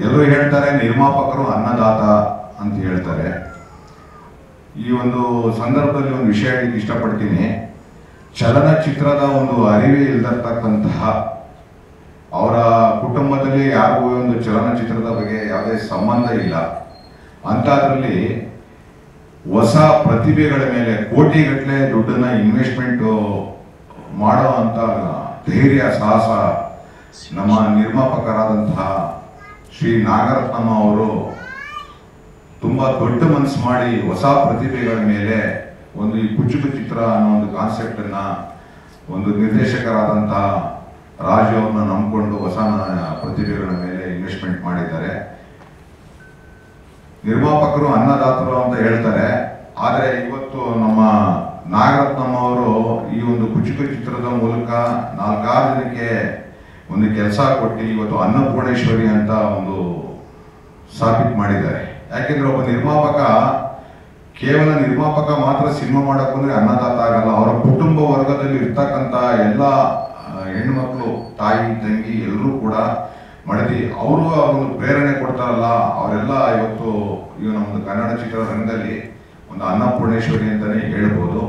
ಎಲ್ಲರೂ ಹೇಳ್ತಾರೆ ನಿರ್ಮಾಪಕರು ಅನ್ನದಾತ ಅಂತ ಹೇಳ್ತಾರೆ. ಈ ಒಂದು ಸಂದರ್ಭದಲ್ಲಿ ಒಂದು ವಿಷಯ ಹೇಳಲಿಕ್ಕೆ ಇಷ್ಟಪಡ್ತೀನಿ. ಚಲನಚಿತ್ರದ ಒಂದು ಅರಿವೇ ಇಲ್ಲದಿರ್ತಕ್ಕಂತಹ ಅವರ ಕುಟುಂಬದಲ್ಲಿ ಯಾರಿಗೂ ಒಂದು ಚಲನಚಿತ್ರದ ಬಗ್ಗೆ ಯಾವುದೇ ಸಂಬಂಧ ಇಲ್ಲ ಅಂಥದ್ರಲ್ಲಿ ಹೊಸ ಪ್ರತಿಭೆಗಳ ಮೇಲೆ ಕೋಟಿಗಟ್ಟಲೆ ದುಡ್ಡನ್ನ ಇನ್ವೆಸ್ಟ್ಮೆಂಟ್ ಮಾಡೋ ಅಂತ ಧೈರ್ಯ ಸಾಹಸ ನಮ್ಮ ನಿರ್ಮಾಪಕರಾದಂತಹ ಶ್ರೀ ನಾಗರತ್ನಮ್ಮ ಅವರು ತುಂಬಾ ದೊಡ್ಡ ಮನಸ್ಸು ಮಾಡಿ ಹೊಸ ಪ್ರತಿಭೆಗಳ ಮೇಲೆ ಒಂದು ಈ ಕುಚುಕು ಚಿತ್ರ ಅನ್ನೋ ಒಂದು ಕಾನ್ಸೆಪ್ಟ್ ಅನ್ನ ಒಂದು ನಿರ್ದೇಶಕರಾದಂತಹ ರಾಜು ಅವ್ರನ್ನ ನಂಬಿಕೊಂಡು ಹೊಸ ಪ್ರತಿಭೆಗಳ ಮೇಲೆ ಇನ್ವೆಸ್ಟ್ಮೆಂಟ್ ಮಾಡಿದ್ದಾರೆ. ನಿರ್ಮಾಪಕರು ಅನ್ನದಾತರು ಅಂತ ಹೇಳ್ತಾರೆ, ಆದರೆ ಇವತ್ತು ನಮ್ಮ ನಾಗರತ್ನಮ್ಮ ಅವರು ಈ ಒಂದು ಕುಚುಕು ಚಿತ್ರದ ಮೂಲಕ 4-6 ಜನಕ್ಕೆ ಒಂದು ಕೆಲಸ ಕೊಟ್ಟು ಇವತ್ತು ಅನ್ನಪೂರ್ಣೇಶ್ವರಿ ಅಂತ ಒಂದು ಸ್ಥಾಪಿತ ಮಾಡಿದ್ದಾರೆ. ಯಾಕೆಂದ್ರೆ ಒಬ್ಬ ನಿರ್ಮಾಪಕ ಕೇವಲ ನಿರ್ಮಾಪಕ ಮಾತ್ರ ಸಿನಿಮಾ ಮಾಡಕ್ ಬಂದ್ರೆ ಅನ್ನದಾತ ಆಗಲ್ಲ. ಅವರ ಕುಟುಂಬ ವರ್ಗದಲ್ಲಿ ಇರ್ತಕ್ಕಂಥ ಎಲ್ಲ ಹೆಣ್ಮಕ್ಳು, ತಾಯಿ, ತಂಗಿ ಎಲ್ಲರೂ ಕೂಡ ಮಡದಿ ಅವರು ಒಂದು ಪ್ರೇರಣೆ ಕೊಡ್ತಾರಲ್ಲ, ಅವರೆಲ್ಲ ಇವತ್ತು ನಮ್ಮದು ಕನ್ನಡ ಚಿತ್ರರಂಗದಲ್ಲಿ ಒಂದು ಅನ್ನಪೂರ್ಣೇಶ್ವರಿ ಅಂತಾನೆ ಹೇಳ್ಬೋದು.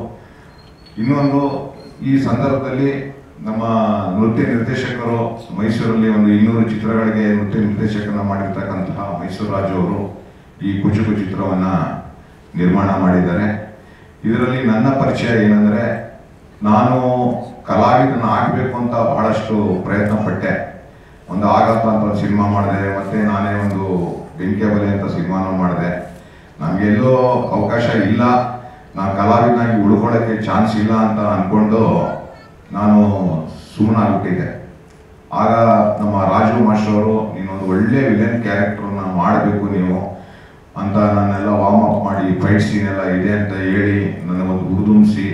ಇನ್ನೊಂದು ಈ ಸಂದರ್ಭದಲ್ಲಿ ನಮ್ಮ ನೃತ್ಯ ನಿರ್ದೇಶಕರು ಮೈಸೂರಲ್ಲಿ ಒಂದು 200 ಚಿತ್ರಗಳಿಗೆ ನೃತ್ಯ ನಿರ್ದೇಶಕರನ್ನ ಮಾಡಿರ್ತಕ್ಕಂತಹ ಮೈಸೂರು ರಾಜು ಅವರು ಈ ಕುಚುಕು ಚಿತ್ರವನ್ನ ನಿರ್ಮಾಣ ಮಾಡಿದ್ದಾರೆ. ಇದರಲ್ಲಿ ನನ್ನ ಪರಿಚಯ ಏನಂದ್ರೆ, ನಾನು ಕಲಾವಿದನ ಆಗಬೇಕು ಅಂತ ಬಹಳಷ್ಟು ಪ್ರಯತ್ನ ಪಟ್ಟೆ. ಒಂದು ಆಘಾತ ಅಂತ ಒಂದು ಸಿನಿಮಾ ಮಾಡಿದೆ, ಮತ್ತೆ ನಾನೇ ಒಂದು ಬೆಂಕಿಬಲೆ ಅಂತ ಸಿನಿಮಾನ ಮಾಡಿದೆ. ನಮಗೆಲ್ಲೋ ಅವಕಾಶ ಇಲ್ಲ, ನಾನು ಕಲಾವಿದನಾಗಿ ಉಳ್ಕೊಳ್ಳೋಕ್ಕೆ ಚಾನ್ಸ್ ಇಲ್ಲ ಅಂತ ಅಂದ್ಕೊಂಡು ನಾನು ಸುಮ್ಮನಾಗ್ಬಿಟ್ಟಿದ್ದೆ. ಆಗ ನಮ್ಮ ರಾಜು ಮಾಸ್ಟರ್ ಅವರು, ನೀನೊಂದು ಒಳ್ಳೆ ವಿಲನ್ ಕ್ಯಾರೆಕ್ಟರ್ನ ಮಾಡಬೇಕು ನೀವು ಅಂತ ನನ್ನೆಲ್ಲ ವಾರ್ಮ್ ಅಪ್ ಮಾಡಿ ಫೈಟ್ ಸೀನ್ ಎಲ್ಲ ಇದೆ ಅಂತ ಹೇಳಿ ನನ್ನ ಒಂದು ಹುರಿದುಂಬಿಸಿ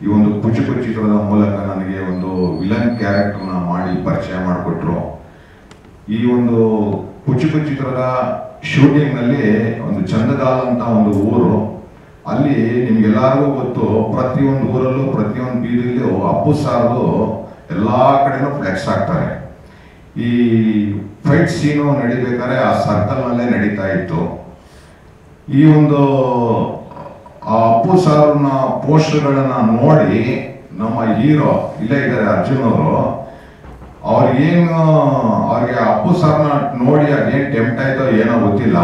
ಈ ಒಂದು ಕುಚುಕು ಚಿತ್ರದ ಮೂಲಕ ನನಗೆ ಒಂದು ವಿಲನ್ ಕ್ಯಾರೆಕ್ಟರ್ನ ಮಾಡಿ ಪರಿಚಯ ಮಾಡಿಕೊಟ್ರು. ಈ ಒಂದು ಕುಚುಕು ಚಿತ್ರದ ಶೂಟಿಂಗ್ನಲ್ಲಿ ಒಂದು ಚಂದಗಾಲ್ ಅಂತ ಒಂದು ಊರು, ಅಲ್ಲಿ ನಿಮ್ಗೆಲ್ಲರಿಗೂ ಗೊತ್ತು, ಪ್ರತಿಯೊಂದು ಊರಲ್ಲೂ ಪ್ರತಿಯೊಂದು ಬೀದಿಯಲ್ಲೂ ಅಪ್ಪು ಸಾರ್ದು ಎಲ್ಲಾ ಕಡೆನೂ ಫ್ಲೆಕ್ಸ್ ಹಾಕ್ತಾರೆ. ಈ ಫೈಟ್ ಸೀನು ನಡಿಬೇಕಾದ್ರೆ ಆ ಸರ್ಕಲ್ ನಲ್ಲೇ ನಡೀತಾ ಇತ್ತು. ಈ ಒಂದು ಅಪ್ಪು ಸಾರ್ನ ಪೋಸ್ಟರ್ಗಳನ್ನ ನೋಡಿ ನಮ್ಮ ಹೀರೋ ಇಲ್ಲೇ ಇದ್ದಾರೆ ಅರ್ಜುನ್ ಅವರು, ಅವ್ರಿಗೆ ಅಪ್ಪು ಸಾರ್ನ ನೋಡಿ ಅದೇನ್ ಟೆಂಪ್ಟ್ ಆಯ್ತೋ ಏನೋ ಗೊತ್ತಿಲ್ಲ,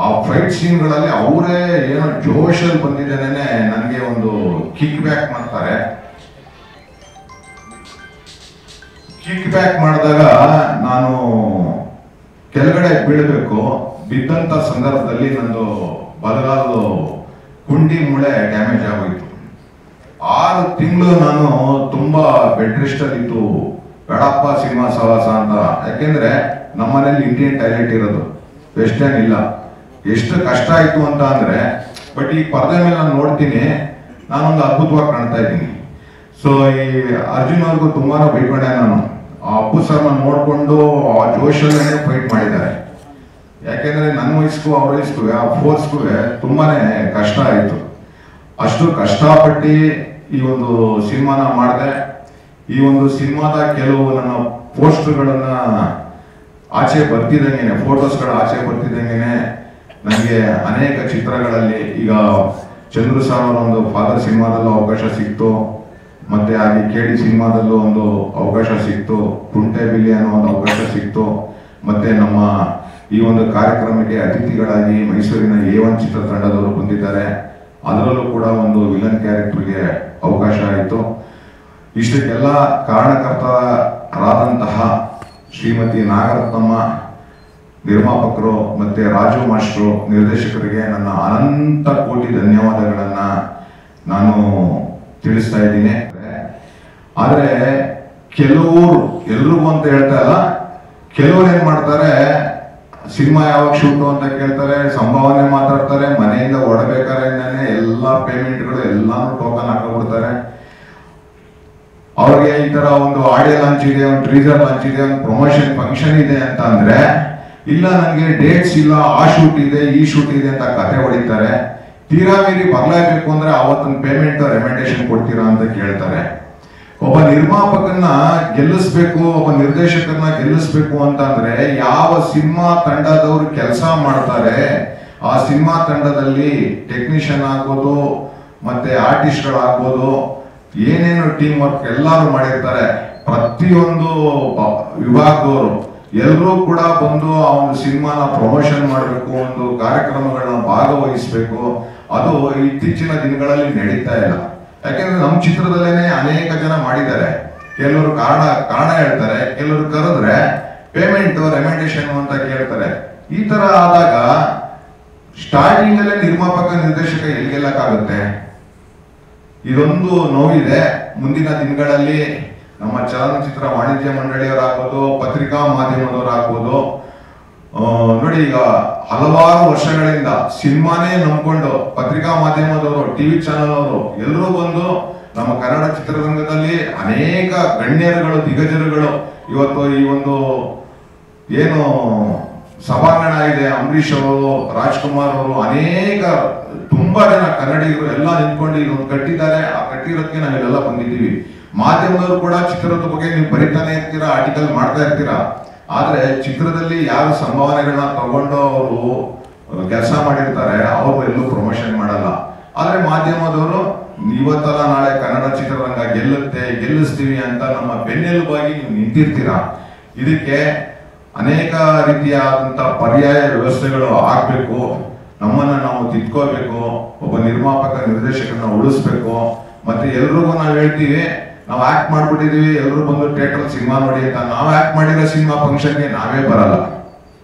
ಆ ಫೈಟ್ ಸೀನ್ಗಳಲ್ಲಿ ಅವರೇ ಏನೋ ಜೋಶಲ್ಲಿ ಬಂದಿದ್ದೇನೆ ನನಗೆ ಒಂದು ಕಿಕ್ ಬ್ಯಾಕ್ ಮಾಡ್ತಾರೆ. ಕಿಕ್ ಬ್ಯಾಕ್ ಮಾಡಿದಾಗ ನಾನು ಕೆಳಗಡೆ ಬೀಳಬೇಕು, ಬಿದ್ದಂತ ಸಂದರ್ಭದಲ್ಲಿ ನಂದು ಬಲಗಾಲು ಕುಂಡಿ ಮೂಳೆ ಡ್ಯಾಮೇಜ್ ಆಗೋಯ್ತು. 6 ತಿಂಗಳು ನಾನು ತುಂಬಾ ಬೆಡ್ ರೆಸ್ಟ್ ಅಲ್ಲಿ ಇತ್ತು. ಬೇಡಪ್ಪ ಸಿನಿಮಾ ಸವಾಸ ಅಂತ, ಯಾಕೆಂದ್ರೆ ನಮ್ಮನೇಲಿ ಇಂಡಿಯನ್ ಟಾಯ್ಲೆಟ್ ಇರೋದು, ವೆಸ್ಟರ್ನ್ ಇಲ್ಲ. ಎಷ್ಟು ಕಷ್ಟ ಆಯ್ತು ಅಂತ ಅಂದ್ರೆ, ಬಟ್ ಈ ಪರದೆ ಮೇಲೆ ನಾನು ನೋಡ್ತೀನಿ, ನಾನೊಂದು ಅದ್ಭುತವಾಗಿ ಕಾಣ್ತಾ ಇದ್ದೀನಿ. ಸೊ ಈ ಅರ್ಜುನ್ ಅವ್ರಿಗೂ ತುಂಬಾನೇ ಬೈಕೊಂಡೆ ನಾನು. ಆ ಅಪ್ಪು ಸರ್ನ ನೋಡ್ಕೊಂಡು ಆ ಜೋಶಲ್ಲೇ ಫೈಟ್ ಮಾಡಿದ್ದಾರೆ. ಯಾಕೆಂದ್ರೆ ನನ್ನ ವಯಸ್ಸಿಗೂ ಅವ್ರ ವಯಸ್ಸಿಗೂ ಆ ಫೋರ್ಸ್ಗೂ ತುಂಬಾನೇ ಕಷ್ಟ ಆಯ್ತು. ಅಷ್ಟು ಕಷ್ಟಪಟ್ಟು ಈ ಒಂದು ಸಿನಿಮಾನ ಮಾಡಿದೆ. ಈ ಒಂದು ಸಿನಿಮಾದ ಕೆಲವು ನನ್ನ ಪೋಸ್ಟರ್ಗಳನ್ನ ಆಚೆ ಬರ್ತಿದ್ದಂಗೆನೆ, ಫೋಟೋಸ್ಗಳು ಆಚೆ ಬರ್ತಿದ್ದಂಗೆನೆ ನನಗೆ ಅನೇಕ ಚಿತ್ರಗಳಲ್ಲಿ, ಈಗ ಚಂದ್ರು ಸಾರ್ ಅವರ ಒಂದು ಫಾದರ್ ಸಿನಿಮಾದಲ್ಲೂ ಅವಕಾಶ ಸಿಕ್ತು, ಮತ್ತೆ ಹಾಗೆ KD ಸಿನಿಮಾದಲ್ಲೂ ಒಂದು ಅವಕಾಶ ಸಿಕ್ತು, ಕುಂಟೆ ಬಿಲ್ಲಿ ಅನ್ನೋ ಒಂದು ಅವಕಾಶ ಸಿಕ್ತು. ಮತ್ತೆ ನಮ್ಮ ಈ ಒಂದು ಕಾರ್ಯಕ್ರಮಕ್ಕೆ ಅತಿಥಿಗಳಾಗಿ ಮೈಸೂರಿನ A1 ಚಿತ್ರತಂಡದವರು ಬಂದಿದ್ದಾರೆ, ಅದರಲ್ಲೂ ಕೂಡ ಒಂದು ವಿಲನ್ ಕ್ಯಾರೆಕ್ಟರ್ಗೆ ಅವಕಾಶ ಆಯಿತು. ಇಷ್ಟಕ್ಕೆಲ್ಲ ಕಾರಣಕರ್ತರಾದಂತಹ ಶ್ರೀಮತಿ ನಾಗರತ್ನಮ್ಮ, ನಿರ್ಮಾಪಕರು ಮತ್ತೆ ರಾಜು ಮಾಸ್ಟ್ರು, ನಿರ್ದೇಶಕರಿಗೆ ನನ್ನ ಅನಂತ ಕೋಟಿ ಧನ್ಯವಾದಗಳನ್ನ ನಾನು ತಿಳಿಸ್ತಾ ಇದ್ದೀನಿ. ಆದ್ರೆ ಕೆಲವರು, ಎಲ್ರಿಗೂ ಅಂತ ಹೇಳ್ತಾ ಇಲ್ಲ, ಕೆಲವರು ಏನ್ ಮಾಡ್ತಾರೆ, ಸಿನಿಮಾ ಯಾವಾಗ ಶೂಟು ಅಂತ ಕೇಳ್ತಾರೆ, ಸಂಭಾವನೆ ಮಾತಾಡ್ತಾರೆ, ಮನೆಯಿಂದ ಹೊರಬೇಕಾದ್ರೆ ಎಲ್ಲಾ ಪೇಮೆಂಟ್ಗಳು ಎಲ್ಲಾನು ಟೋಕನ್ ಹಾಕೊಂಡ್ಬಿಡ್ತಾರೆ. ಅವ್ರಿಗೆ ಈ ತರ ಒಂದು ಆಡಿಯೋ ಲಾಂಚ್ ಇದೆ, ಒಂದು ಟ್ರೀಸರ್ ಲಾಂಚ್ ಇದೆ, ಒಂದು ಪ್ರಮೋಷನ್ ಫಂಕ್ಷನ್ ಇದೆ ಅಂತ ಅಂದ್ರೆ, ಇಲ್ಲ ನನಗೆ ಡೇಟ್ಸ್ ಇಲ್ಲ, ಆ ಶೂಟ್ ಇದೆ, ಈ ಶೂಟ್ ಇದೆ ಅಂತ ಕತೆ ಹೊಡಿತಾರೆ. ತೀರಾ ಮೀರಿ ಬರಲೇಬೇಕು ಅಂದ್ರೆ ಅವತ್ತೊಂದು ಪೇಮೆಂಟ್ ರೆಮೆಂಡೇಶನ್ ಕೊಡ್ತೀರಾ ಅಂತ ಕೇಳ್ತಾರೆ. ಒಬ್ಬ ನಿರ್ಮಾಪಕನ್ನ ಗೆಲ್ಲಿಸ್ಬೇಕು, ಒಬ್ಬ ನಿರ್ದೇಶಕರನ್ನ ಗೆಲ್ಲಿಸ್ಬೇಕು ಅಂತಂದ್ರೆ ಯಾವ ಸಿನಿಮಾ ತಂಡದವರು ಕೆಲಸ ಮಾಡ್ತಾರೆ ಆ ಸಿನಿಮಾ ತಂಡದಲ್ಲಿ ಟೆಕ್ನಿಷಿಯನ್ ಆಗ್ಬೋದು, ಮತ್ತೆ ಆರ್ಟಿಸ್ಟ್ಗಳಾಗ್ಬೋದು, ಏನೇನು ಟೀಮ್ ವರ್ಕ್ ಎಲ್ಲರೂ ಮಾಡಿರ್ತಾರೆ. ಪ್ರತಿಯೊಂದು ವಿಭಾಗದವರು ಎಲ್ಲರೂ ಕೂಡ ಬಂದು ಆ ಒಂದು ಸಿನಿಮಾನ ಪ್ರಮೋಷನ್ ಮಾಡಬೇಕು, ಒಂದು ಕಾರ್ಯಕ್ರಮಗಳನ್ನ ಭಾಗವಹಿಸಬೇಕು. ಅದು ಇತ್ತೀಚಿನ ದಿನಗಳಲ್ಲಿ ನಡೀತಾ ಇಲ್ಲ. ಯಾಕೆಂದ್ರೆ ನಮ್ಮ ಚಿತ್ರದಲ್ಲೇನೆ ಅನೇಕ ಜನ ಮಾಡಿದ್ದಾರೆ. ಕೆಲವರು ಕಾರಣ ಹೇಳ್ತಾರೆ, ಕೆಲವರು ಕರೆದ್ರೆ ಪೇಮೆಂಟ್ ರೆಮೆಂಡೇಶನ್ ಅಂತ ಕೇಳ್ತಾರೆ. ಈ ತರ ಆದಾಗ ಸ್ಟಾರ್ಟಿಂಗ್ ಅಲ್ಲೇ ನಿರ್ಮಾಪಕ ನಿರ್ದೇಶಕ ಎಲ್ಲಿಗೆಲ್ಲಕ್ಕಾಗುತ್ತೆ? ಇದೊಂದು ನೋವಿದೆ. ಮುಂದಿನ ದಿನಗಳಲ್ಲಿ ನಮ್ಮ ಚಲನಚಿತ್ರ ವಾಣಿಜ್ಯ ಮಂಡಳಿಯವರಾಗ್ಬೋದು, ಪತ್ರಿಕಾ ಮಾಧ್ಯಮದವರಾಗ್ಬೋದು, ನೋಡಿ ಈಗ ಹಲವಾರು ವರ್ಷಗಳಿಂದ ಸಿನಿಮಾನೇ ನಂಬ್ಕೊಂಡು ಪತ್ರಿಕಾ ಮಾಧ್ಯಮದವರು, ಟಿವಿ ಚಾನೆಲ್ ಅವರು ಎಲ್ಲರೂ ಬಂದು ನಮ್ಮ ಕನ್ನಡ ಚಿತ್ರರಂಗದಲ್ಲಿ ಅನೇಕ ಗಣ್ಯರುಗಳು, ದಿಗ್ಗಜರುಗಳು ಇವತ್ತು ಈ ಒಂದು ಏನು ಸಭಾಂಗಣ ಇದೆ, ಅಂಬರೀಷ್ ಅವರು, ರಾಜ್ಕುಮಾರ್ ಅವರು, ಅನೇಕ ತುಂಬಾ ಜನ ಕನ್ನಡಿಗರು ಎಲ್ಲ ನಿಂತ್ಕೊಂಡು ಇದೊಂದು ಕಟ್ಟಿದ್ದಾರೆ. ಆ ಕಟ್ಟಿರೋದಕ್ಕೆ ನಾವೆಲ್ಲ ಬಂದಿದ್ದೀವಿ. ಮಾಧ್ಯಮದವರು ಕೂಡ ಚಿತ್ರದ ಬಗ್ಗೆ ನೀವು ಬರಿತಾನೆ ಇರ್ತೀರಾ, ಆರ್ಟಿಕಲ್ ಮಾಡ್ತಾ ಇರ್ತೀರಾ. ಆದ್ರೆ ಚಿತ್ರದಲ್ಲಿ ಯಾರು ಸಂಭಾವನೆಗಳನ್ನ ತಗೊಂಡು ಅವರು ಕೆಲಸ ಮಾಡಿರ್ತಾರೆ ಅವರು ಎಲ್ಲೂ ಪ್ರಮೋಷನ್ ಮಾಡಲ್ಲ. ಆದ್ರೆ ಮಾಧ್ಯಮದವರು ಇವತ್ತಲ್ಲ ನಾಳೆ ಕನ್ನಡ ಚಿತ್ರರಂಗ ಗೆಲ್ಲಿಸ್ತೀವಿ ಅಂತ ನಮ್ಮ ಬೆನ್ನೆಲುಬಾಗಿ ನೀವು ನಿಂತಿರ್ತೀರಾ. ಇದಕ್ಕೆ ಅನೇಕ ರೀತಿಯಾದಂತ ಪರ್ಯಾಯ ವ್ಯವಸ್ಥೆಗಳು ಆಗ್ಬೇಕು. ನಮ್ಮನ್ನ ನಾವು ತಿದ್ಕೋಬೇಕು, ಒಬ್ಬ ನಿರ್ಮಾಪಕ ನಿರ್ದೇಶಕರನ್ನ ಉಳಿಸ್ಬೇಕು. ಮತ್ತೆ ಎಲ್ರಿಗೂ ನಾವು ಹೇಳ್ತೀವಿ, ನಾವು ಆಕ್ಟ್ ಮಾಡ್ಬಿಟ್ಟಿದೀವಿ, ಎಲ್ಲರೂ ಬಂದು ಥಿಯೇಟರ್ ಸಿನಿಮಾ ನೋಡಿ ಅಂತ. ನಾವು ಆಕ್ಟ್ ಮಾಡಿರೋ ಸಿನಿಮಾ ಫಂಕ್ಷನ್ಗೆ ನಾವೇ ಬರಲ್ಲ.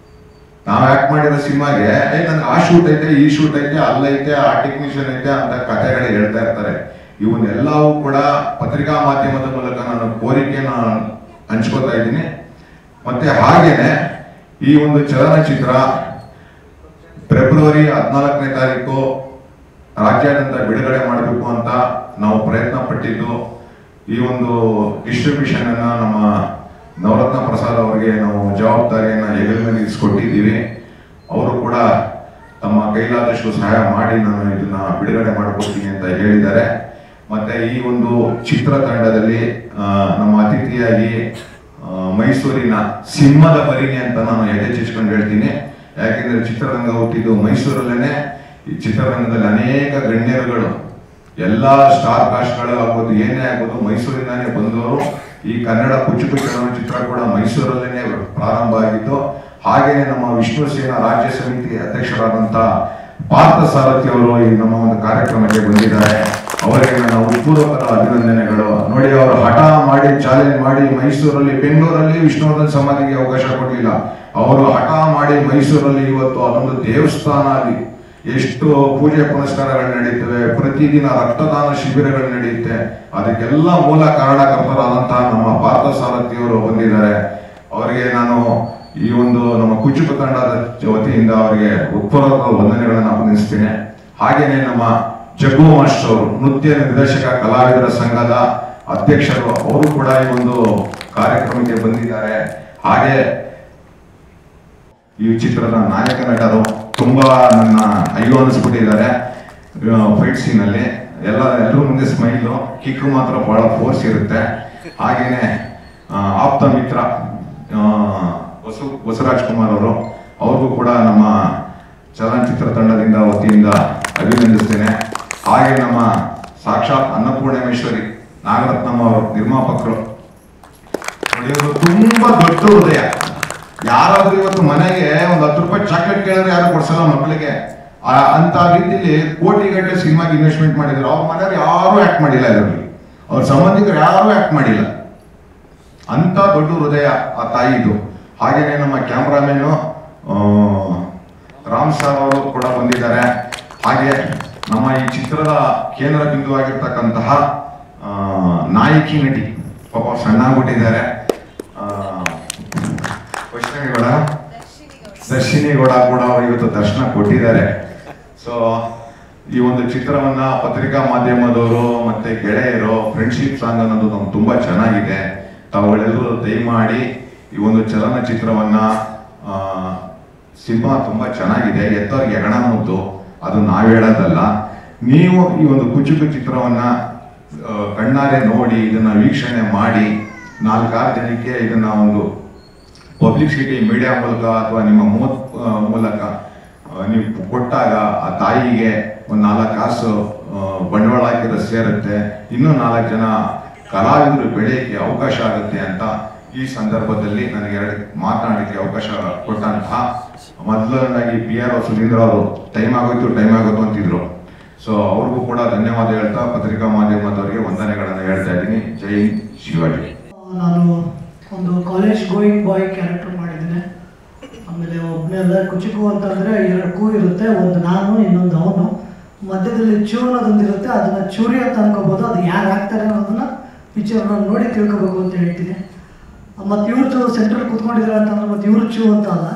ನಾವು ಆಕ್ಟ್ ಮಾಡಿರೋ ಸಿನಿಮಾಗೆ ನನ್ಗೆ ಆ ಶೂಟ್ ಐತೆ, ಈ ಶೂಟ್ ಐತೆ, ಅಲ್ಲೈತೆ, ಆ ಟೆಕ್ನಿಷಿಯನ್ ಐತೆ ಅಂತ ಕಥೆಗಳು ಹೇಳ್ತಾ ಇರ್ತಾರೆ. ಇವನ್ನೆಲ್ಲವೂ ಕೂಡ ಪತ್ರಿಕಾ ಮಾಧ್ಯಮದ ಮೂಲಕ ನಾನು ಕೋರಿಕೆನ ಹಂಚ್ಕೋತಾ ಇದ್ದೀನಿ. ಮತ್ತೆ ಹಾಗೇನೆ ಈ ಒಂದು ಚಲನಚಿತ್ರ ಫೆಬ್ರವರಿ 14ನೇ ತಾರೀಕು ರಾಜ್ಯಾದ್ಯಂತ ಬಿಡುಗಡೆ ಮಾಡಬೇಕು ಅಂತ ನಾವು ಪ್ರಯತ್ನ ಪಟ್ಟಿದ್ದು. ಈ ಒಂದು ಡಿಸ್ಟ್ರಿಬ್ಯೂಷನ್ ಅನ್ನ ನಮ್ಮ ನವರತ್ನ ಪ್ರಸಾದ್ ಅವರಿಗೆ ನಾವು ಜವಾಬ್ದಾರಿಯನ್ನ ಹೆಗಲ ಮೇಲೆ ಇರಿಸಿಕೊಟ್ಟಿದ್ದೀವಿ. ಅವರು ಕೂಡ ತಮ್ಮ ಕೈಲಾದಷ್ಟು ಸಹಾಯ ಮಾಡಿ ನಾನು ಇದನ್ನ ಬಿಡುಗಡೆ ಮಾಡಿಕೊಡ್ತೀನಿ ಅಂತ ಹೇಳಿದ್ದಾರೆ. ಮತ್ತೆ ಈ ಒಂದು ಚಿತ್ರತಂಡದಲ್ಲಿ ನಮ್ಮ ಅತಿಥಿಯಾಗಿ ಮೈಸೂರಿನ ಸಿಂಹದ ಬರಿಣಿ ಅಂತ ನಾನು ಎದೆಚ್ಚಿಸ್ಕೊಂಡು ಹೇಳ್ತೀನಿ. ಯಾಕೆಂದ್ರೆ ಚಿತ್ರರಂಗ ಹುಟ್ಟಿದ್ದು ಮೈಸೂರಲ್ಲೇನೆ. ಈ ಚಿತ್ರರಂಗದಲ್ಲಿ ಅನೇಕ ಗಣ್ಯರುಗಳು, ಎಲ್ಲಾ ಸ್ಟಾರ್ ಕಾಸ್ಟ್ಗಳು ಆಗ್ಬೋದು, ಏನೇ ಆಗ್ಬೋದು, ಮೈಸೂರಿಂದಾನೇ ಬಂದವರು. ಈ ಕನ್ನಡ ಕುಚುಕು ಚಲನಚಿತ್ರ ಕೂಡ ಮೈಸೂರಲ್ಲೇನೆ ಪ್ರಾರಂಭ ಆಗಿತ್ತು. ಹಾಗೇನೆ ನಮ್ಮ ವಿಷ್ಣು ಸೇನಾ ರಾಜ್ಯ ಸಮಿತಿ ಅಧ್ಯಕ್ಷರಾದಂತ ಪಾರ್ಥ ಸಾರಥಿ ಅವರು ಈ ನಮ್ಮ ಒಂದು ಕಾರ್ಯಕ್ರಮಕ್ಕೆ ಬಂದಿದ್ದಾರೆ. ಅವರಿಗೆ ನನ್ನ ಹೃತ್ಪೂರ್ವಕ ಅಭಿನಂದನೆಗಳು. ನೋಡಿ, ಅವರು ಹಠ ಮಾಡಿ ಚಾಲೆಂಜ್ ಮಾಡಿ ಮೈಸೂರಲ್ಲಿ, ಬೆಂಗಳೂರಲ್ಲಿ ವಿಷ್ಣುವರ್ಧನ್ ಸಮಾಧಿಗೆ ಅವಕಾಶ ಕೊಡಲಿಲ್ಲ. ಅವರು ಹಠ ಮಾಡಿ ಮೈಸೂರಲ್ಲಿ ಇವತ್ತು ಅದೊಂದು ದೇವಸ್ಥಾನ ಅಲ್ಲಿ ಎಷ್ಟು ಪೂಜೆ ಪುನಸ್ಕಾರಗಳು ನಡೀತವೆ, ಪ್ರತಿದಿನ ರಕ್ತದಾನ ಶಿಬಿರಗಳು ನಡೆಯುತ್ತೆ. ಅದಕ್ಕೆಲ್ಲ ಮೂಲ ಕಾರಣಕರ್ತರಾದಂತಹ ನಮ್ಮ ಪಾರ್ಥ ಸಾರಥಿಯವರು ಬಂದಿದ್ದಾರೆ. ಅವರಿಗೆ ನಾನು ಈ ಒಂದು ನಮ್ಮ ಕುಚುಕು ತಂಡದ ವತಿಯಿಂದ ಅವರಿಗೆ ಹೃತ್ಪೂರ್ವಕ ವಂದನೆಗಳನ್ನು ಅಭಿನಯಿಸ್ತೇನೆ. ಹಾಗೇನೆ ನಮ್ಮ ಜಗ್ಗು ಮಾಸ್ಟರ್ ಅವರು, ನೃತ್ಯ ನಿರ್ದೇಶಕ ಕಲಾವಿದರ ಸಂಘದ ಅಧ್ಯಕ್ಷರು, ಅವರು ಕೂಡ ಈ ಒಂದು ಕಾರ್ಯಕ್ರಮಕ್ಕೆ ಬಂದಿದ್ದಾರೆ. ಹಾಗೆ ಈ ಚಿತ್ರದ ನಾಯಕ ನಟರು ತುಂಬಾ ನನ್ನ ಅಯ್ಯೋ ಅನಿಸ್ಬಿಟ್ಟಿದ್ದಾರೆ. ಫೈಟ್ ಸೀನ್ ಅಲ್ಲಿ ಎಲ್ಲರೂ ಮುಂದೆ ಸ್ಮೈಲು, ಕಿಕ್ಕು ಮಾತ್ರ ಬಹಳ ಫೋರ್ಸ್ ಇರುತ್ತೆ. ಹಾಗೇನೆ ಆಪ್ತ ಮಿತ್ರ ಬಸವರಾಜ್ ಕುಮಾರ್ ಅವರು, ಅವ್ರಿಗೂ ಕೂಡ ನಮ್ಮ ಚಲನಚಿತ್ರ ತಂಡದಿಂದ ವತಿಯಿಂದ ಅಭಿನಂದಿಸ್ತೇನೆ. ಹಾಗೆ ನಮ್ಮ ಸಾಕ್ಷಾತ್ ಅನ್ನಪೂರ್ಣೇಶ್ವರಿ ನಾಗರತ್ನಮ್ಮ ಅವರು ನಿರ್ಮಾಪಕರು. ಇವರು ತುಂಬಾ ದೊಡ್ಡ ಹೃದಯ. ಯಾರಾದ್ರೂ ಇವತ್ತು ಮನೆಗೆ ಒಂದು 10 ರೂಪಾಯಿ ಚಾಕ್ಲೇಟ್ ಕೇಳಿದ್ರೆ ಯಾರು ಕೊಡ್ಸಲ್ಲ ಮಕ್ಕಳಿಗೆ. ಅಂತ ರೀತಿಯಲ್ಲಿ ಕೋಟಿಗಟ್ಟಲೆ ಸಿನಿಮಾಗೆ ಇನ್ವೆಸ್ಟ್ಮೆಂಟ್ ಮಾಡಿದ್ರು. ಅವ್ರ ಮನೆಯವ್ರು ಯಾರು ಆಕ್ಟ್ ಮಾಡಿಲ್ಲ, ಇದರಲ್ಲಿ ಅವ್ರ ಸಂಬಂಧಿಕರು ಯಾರು ಆಕ್ಟ್ ಮಾಡಿಲ್ಲ. ಅಂತ ದೊಡ್ಡ ಹೃದಯ ಆ ತಾಯಿದು. ಹಾಗೇನೆ ನಮ್ಮ ಕ್ಯಾಮ್ರಾಮನ್ ರಾಮ್ ಸರ್ ಅವರು ಕೂಡ ಬಂದಿದ್ದಾರೆ. ಹಾಗೆ ನಮ್ಮ ಈ ಚಿತ್ರದ ಕೇಂದ್ರ ಬಿಂದುವಾಗಿರ್ತಕ್ಕಂತಹ ನಾಯಕಿ ನಟಿ, ಪಾಪ ಸಣ್ಣಾಗ್ಬಿಟ್ಟಿದ್ದಾರೆ, ದರ್ಶಿನಿ ಗೌಡ ಕೂಡ ಅವರು ಇವತ್ತು ದರ್ಶನ ಕೊಟ್ಟಿದ್ದಾರೆ. ಸೊ ಈ ಒಂದು ಚಿತ್ರವನ್ನ ಪತ್ರಿಕಾ ಮಾಧ್ಯಮದವರು ಮತ್ತೆ ಗೆಳೆಯರು ಫ್ರೆಂಡ್ಶಿಪ್ ಸಾಂಗ್ ಅನ್ನೋದು ನಮ್ಗೆ ತುಂಬಾ ಚೆನ್ನಾಗಿದೆ. ತಾವುಗಳೆಲ್ಲರೂ ದಯಮಾಡಿ ಈ ಒಂದು ಚಲನಚಿತ್ರವನ್ನ, ಸಿನಿಮಾ ತುಂಬಾ ಚೆನ್ನಾಗಿದೆ, ಎತ್ತವ್ರಿಗೆ ಹೆಗಣ ಮುದ್ದು, ಅದು ನಾವ್ ಹೇಳೋದಲ್ಲ. ನೀವು ಈ ಒಂದು ಕುಚುಕು ಚಿತ್ರವನ್ನ ಕಣ್ಣಾರೆ ನೋಡಿ ಇದನ್ನು ವೀಕ್ಷಣೆ ಮಾಡಿ 4-6 ಜನಕ್ಕೆ ಇದನ್ನು ಒಂದು ಪಬ್ಲಿಸಿಟಿ ಮೀಡಿಯಾ ಮೂಲಕ ಅಥವಾ ನಿಮ್ಮ ಮೂಲಕ ನೀವು ಕೊಟ್ಟಾಗ ಆ ತಾಯಿಗೆ ಒಂದು 4 ಕಾಸು ಬಂಡವಾಳ ಹಾಕಿದ್ರೆ ಸೇರುತ್ತೆ, ಇನ್ನೂ 4 ಜನ ಕಲಾವಿದರು ಬೆಳೆಯಕ್ಕೆ ಅವಕಾಶ ಆಗುತ್ತೆ ಅಂತ ಈ ಸಂದರ್ಭದಲ್ಲಿ ನನಗೆ 2 ಮಾತನಾಡಲಿಕ್ಕೆ ಅವಕಾಶ ಕೊಟ್ಟಂತಹ ಮೊದಲನೇದಾಗಿ PR ಸುಧೀಂದ್ರ ಅವರು ಟೈಮ್ ಆಗೋಯ್ತು ಅಂತಿದ್ರು. ಸೊ ಅವ್ರಿಗೂ ಕೂಡ ಧನ್ಯವಾದ ಹೇಳ್ತಾ ಪತ್ರಿಕಾ ಮಾಧ್ಯಮದವರಿಗೆ ವಂದನೆಗಳನ್ನು ಹೇಳ್ತಾ ಇದ್ದೀನಿ. ಜೈ ಶಿವಾಜಿ. ನಾನು ಒಂದು ಕಾಲೇಜ್ ಗೋಯಿಂಗ್ ಬಾಯ್ ಕ್ಯಾರೆಕ್ಟರ್ ಮಾಡಿದ್ದೇನೆ. ಆಮೇಲೆ ಒಬ್ಬನೆಲ್ಲ ಕುಚಿಕು ಅಂತಂದರೆ 2 ಕೂ ಇರುತ್ತೆ, ಒಂದು ನಾನು ಇನ್ನೊಂದು ಅವನು, ಮಧ್ಯದಲ್ಲಿ ಚೂ ಅನ್ನೋದೊಂದಿರುತ್ತೆ, ಅದನ್ನು ಚೂರಿ ಅಂತ ಅನ್ಕೋಬೋದು. ಅದು ಯಾರು ಆಗ್ತಾರೆ ಅನ್ನೋದನ್ನ ಪಿಕ್ಚರ್ನ ನೋಡಿ ತಿಳ್ಕೊಬೇಕು ಅಂತ ಹೇಳ್ತೀನಿ. ಮತ್ತು ಇವ್ರದ್ದು ಸೆಂಟ್ರಲ್ ಕೂತ್ಕೊಂಡಿದ್ದಾರೆ ಅಂತಂದ್ರೆ ಮತ್ತು ಇವರು ಚೂ ಅಂತ ಅಲ್ಲ,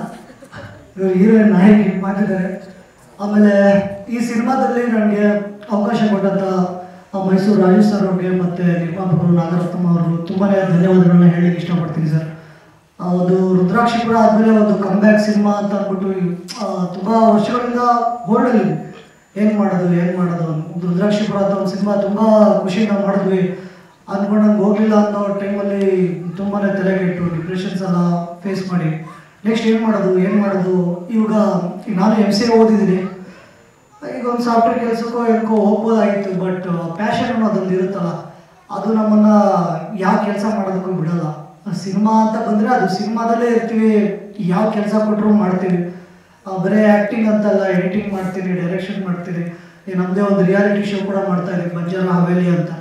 ಇವರು ಹೀರೋಯಿನ್ ನಾಯಕಿ ಮಾಡಿದ್ದಾರೆ. ಆಮೇಲೆ ಈ ಸಿನಿಮಾದಲ್ಲಿ ನನಗೆ ಅವಕಾಶ ಕೊಟ್ಟಂಥ ಮೈಸೂರು ರಾಜು ಸರ್ ಅವ್ರಿಗೆ ಮತ್ತು ನಿರ್ಮಾಪಕರು ನಾಗರತ್ನಮ್ಮ ಅವರು ತುಂಬಾ ಧನ್ಯವಾದಗಳನ್ನ ಹೇಳಲಿಕ್ಕೆ ಇಷ್ಟಪಡ್ತೀನಿ ಸರ್. ಒಂದು ರುದ್ರಾಕ್ಷಿಪುರ ಆದಮೇಲೆ ಒಂದು ಕಮ್ಬ್ಯಾಕ್ ಸಿನಿಮಾ ಅಂತ ಅಂದ್ಬಿಟ್ಟು ತುಂಬ ವರ್ಷಗಳಿಂದ ಹೋಲ್ಡಲ್ಲಿ ಏನು ಮಾಡೋದು ರುದ್ರಾಕ್ಷಿಪುರ ಅಂತ ಒಂದು ಸಿನಿಮಾ ತುಂಬ ಖುಷಿಯಿಂದ ಮಾಡಿದ್ವಿ ಅಂದ್ಕೊಂಡಂಗೆ ಹೋಗಲಿಲ್ಲ ಅನ್ನೋ ಟೈಮಲ್ಲಿ ತುಂಬಾ ತಲೆಗೆಟ್ಟು ಡಿಪ್ರೆಷನ್ಸ್ ಎಲ್ಲ ಫೇಸ್ ಮಾಡಿ ನೆಕ್ಸ್ಟ್ ಏನು ಮಾಡೋದು ಇವಾಗ ನಾನು MCA ಓದಿದ್ದೀನಿ, ಈಗ ಒಂದು ಸಾಫ್ಟ್ವೇರ್ ಕೆಲಸಕ್ಕೋ ಏನಕ್ಕೋ ಹೋಗ್ಬೋದಾಗಿತ್ತು. ಬಟ್ ಪ್ಯಾಷನ್ ಅನ್ನೋದೊಂದು ಇರುತ್ತಲ್ಲ, ಅದು ನಮ್ಮನ್ನು ಯಾವ ಕೆಲಸ ಮಾಡೋದಕ್ಕೂ ಬಿಡಲ್ಲ. ಸಿನಿಮಾ ಅಂತ ಬಂದರೆ ಅದು ಸಿನಿಮಾದಲ್ಲೇ ಇರ್ತೀವಿ, ಯಾವ ಕೆಲಸ ಕೊಟ್ಟರು ಮಾಡ್ತೀವಿ. ಬರೀ ಆ್ಯಕ್ಟಿಂಗ್ ಅಂತಲ್ಲ, ಎಡಿಟಿಂಗ್ ಮಾಡ್ತೀನಿ, ಡೈರೆಕ್ಷನ್ ಮಾಡ್ತೀನಿ, ನಮ್ಮದೇ ಒಂದು ರಿಯಾಲಿಟಿ ಶೋ ಕೂಡ ಮಾಡ್ತಾಯಿದ್ದೀನಿ, ಬಂಜಾರ ಹವೇಲಿ ಅಂತ.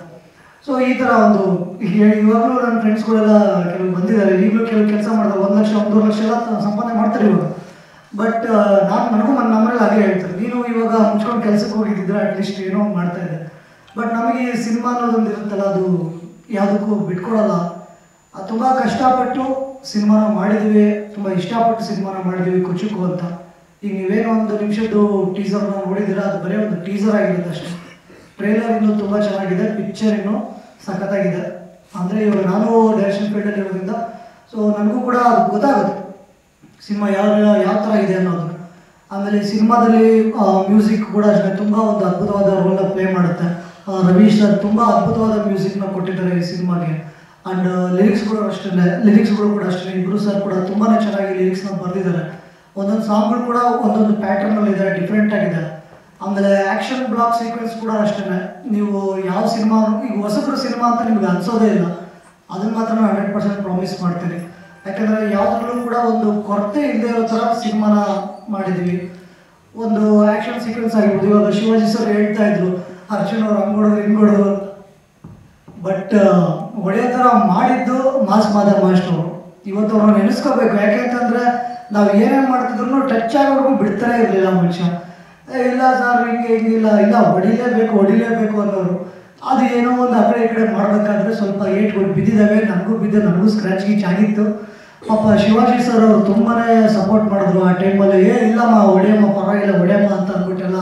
ಸೊ ಈ ಥರ ಒಂದು ಇವಾಗಲೂ ನನ್ನ ಫ್ರೆಂಡ್ಸ್ಗಳೆಲ್ಲ ಕೆಲವು ಬಂದಿದ್ದಾರೆ, ಈಗಲೂ ಕೆಲವು ಕೆಲಸ ಮಾಡಿದ್ರೆ 1 ಲಕ್ಷ 1.5 ಲಕ್ಷ ಎಲ್ಲ ಸಂಪಾದನೆ ಮಾಡ್ತಾರೆ ಇವಾಗ. ಬಟ್ ನನಗೂ ನಮ್ಮನೇಲಿ ಹಾಗೆ ಹೇಳ್ತಾರೆ, ನೀನು ಇವಾಗ ಮುಚ್ಕೊಂಡು ಕೆಲಸಕ್ಕೆ ಹೋಗಿದ್ದಿದ್ರೆ ಅಟ್ಲೀಸ್ಟ್ ಏನೋ ಮಾಡ್ತಾ ಇದ್ದೆ. ಬಟ್ ನಮಗೆ ಸಿನಿಮಾ ಅನ್ನೋದೊಂದು ಇರುತ್ತಲ್ಲ, ಅದು ಯಾವುದಕ್ಕೂ ಬಿಟ್ಕೊಡಲ್ಲ. ತುಂಬ ಕಷ್ಟಪಟ್ಟು ಸಿನಿಮಾನ ಮಾಡಿದ್ವಿ, ತುಂಬ ಇಷ್ಟಪಟ್ಟು ಸಿನಿಮಾನ ಮಾಡಿದ್ವಿ ಕುಚುಕು ಅಂತ. ಈಗ ನೀವೇನೋ 1 ನಿಮಿಷದ್ದು ಟೀಸರ್ನ ನೋಡಿದ್ದೀರಾ, ಅದು ಬರೀ ಒಂದು ಟೀಸರ್ ಆಗಿರುತ್ತೆ ಅಷ್ಟೇ. ಟ್ರೈಲರ್ ಇನ್ನೂ ತುಂಬ ಚೆನ್ನಾಗಿದೆ, ಪಿಕ್ಚರ್ ಇನ್ನೂ ಸಖತ್ತಾಗಿದೆ. ಅಂದರೆ ಇವಾಗ ನಾನು ಡೈರೆಕ್ಷನ್ ಫೀಲ್ಡಲ್ಲಿ ಇರೋದ್ರಿಂದ ಸೊ ನನಗೂ ಕೂಡ ಅದು ಗೊತ್ತಾಗುತ್ತೆ ಸಿನಿಮಾ ಯಾವ ಥರ ಇದೆ ಅನ್ನೋದು. ಆಮೇಲೆ ಸಿನಿಮಾದಲ್ಲಿ ಮ್ಯೂಸಿಕ್ ಕೂಡ ಅಷ್ಟೇ ತುಂಬ ಒಂದು ಅದ್ಭುತವಾದ ರೋಲ್ನ ಪ್ಲೇ ಮಾಡುತ್ತೆ. ರವೀಶ್ ಸರ್ ತುಂಬ ಅದ್ಭುತವಾದ ಮ್ಯೂಸಿಕ್ನ ಕೊಟ್ಟಿದ್ದಾರೆ ಈ ಸಿನಿಮಾಗೆ. ಆ್ಯಂಡ್ ಲಿರಿಕ್ಸ್ಗಳು ಕೂಡ ಅಷ್ಟೇ ಇಬ್ಬರು ಸರ್ ಕೂಡ ತುಂಬಾ ಚೆನ್ನಾಗಿ ಲಿರಿಕ್ಸ್ನ ಬರೆದಿದ್ದಾರೆ. ಒಂದೊಂದು ಸಾಂಗ್ಗಳು ಕೂಡ ಒಂದೊಂದು ಪ್ಯಾಟರ್ನಲ್ಲಿ ಇದೆ, ಡಿಫ್ರೆಂಟ್ ಆಗಿದೆ. ಆಮೇಲೆ ಆ್ಯಕ್ಷನ್ ಬ್ಲಾಕ್ ಸೀಕ್ವೆನ್ಸ್ ಕೂಡ ಅಷ್ಟೇ, ನೀವು ಯಾವ ಸಿನಿಮಾ ಈಗ ಹೊಸಬ್ರು ಸಿನಿಮಾ ಅಂತ ನಿಮ್ಗೆ ಅನ್ಸೋದೇ ಇಲ್ಲ, ಅದನ್ನು ಮಾತ್ರ ನಾನು 100% ಪ್ರಾಮಿಸ್ ಮಾಡ್ತೀನಿ. ಯಾಕಂದರೆ ಯಾವುದ್ರಲ್ಲೂ ಕೂಡ ಒಂದು ಕೊರತೆ ಇಲ್ಲದೆ ಇರೋ ಥರ ಸಿನಿಮಾನ ಮಾಡಿದ್ವಿ. ಒಂದು ಆ್ಯಕ್ಷನ್ ಸೀಕ್ವೆನ್ಸ್ ಆಗಿರ್ಬೋದು, ಇವಾಗ ಶಿವಾಜಿ ಸರ್ ಹೇಳ್ತಾ ಇದ್ರು ಅರ್ಜುನ್ ಅವ್ರು ಹಂಗೊಡೋದು ಹಿಂಗೊಡೋದು, ಬಟ್ ಒಳ್ಳೆಯ ಥರ ಮಾಡಿದ್ದು ಮಾಸ್ಟರ್ ಅವರು. ಇವತ್ತು ಅವ್ರನ್ನ ನೆನೆಸ್ಕೋಬೇಕು, ಯಾಕೆಂತಂದರೆ ನಾವು ಏನೇನು ಮಾಡ್ತಿದ್ರು ಟಚ್ ಆಗೋರ್ಗೂ ಬಿಡ್ತಾನೆ ಇರಲಿಲ್ಲ ಮನುಷ್ಯ. ಇಲ್ಲ ಸರ್ ಹಿಂಗಿಲ್ಲ ಹೊಡಿಲೇಬೇಕು ಅನ್ನೋರು. ಅದು ಏನೋ ಒಂದು ಆ ಕಡೆ ಈ ಕಡೆ ಮಾಡಬೇಕಾದ್ರೆ ಸ್ವಲ್ಪ ಏಟ್ಗಳು ಬಿದ್ದಿದ್ದಾವೆ, ನನಗೂ ಸ್ಕ್ರ್ಯಾಚ್ ಗೀಚ್ ಆಗಿತ್ತು. ಪಾಪ ಶಿವಾಜಿ ಸರ್ ಅವರು ತುಂಬಾ ಸಪೋರ್ಟ್ ಮಾಡಿದ್ರು ಆ ಟೈಮಲ್ಲಿ. ಇಲ್ಲಮ್ಮ ಹೊಡೆಯಮ್ಮ ಪರವಾಗಿಲ್ಲ ಹೊಡೆಯಮ್ಮ ಅಂತ ಅಂದ್ಬಿಟ್ಟೆಲ್ಲ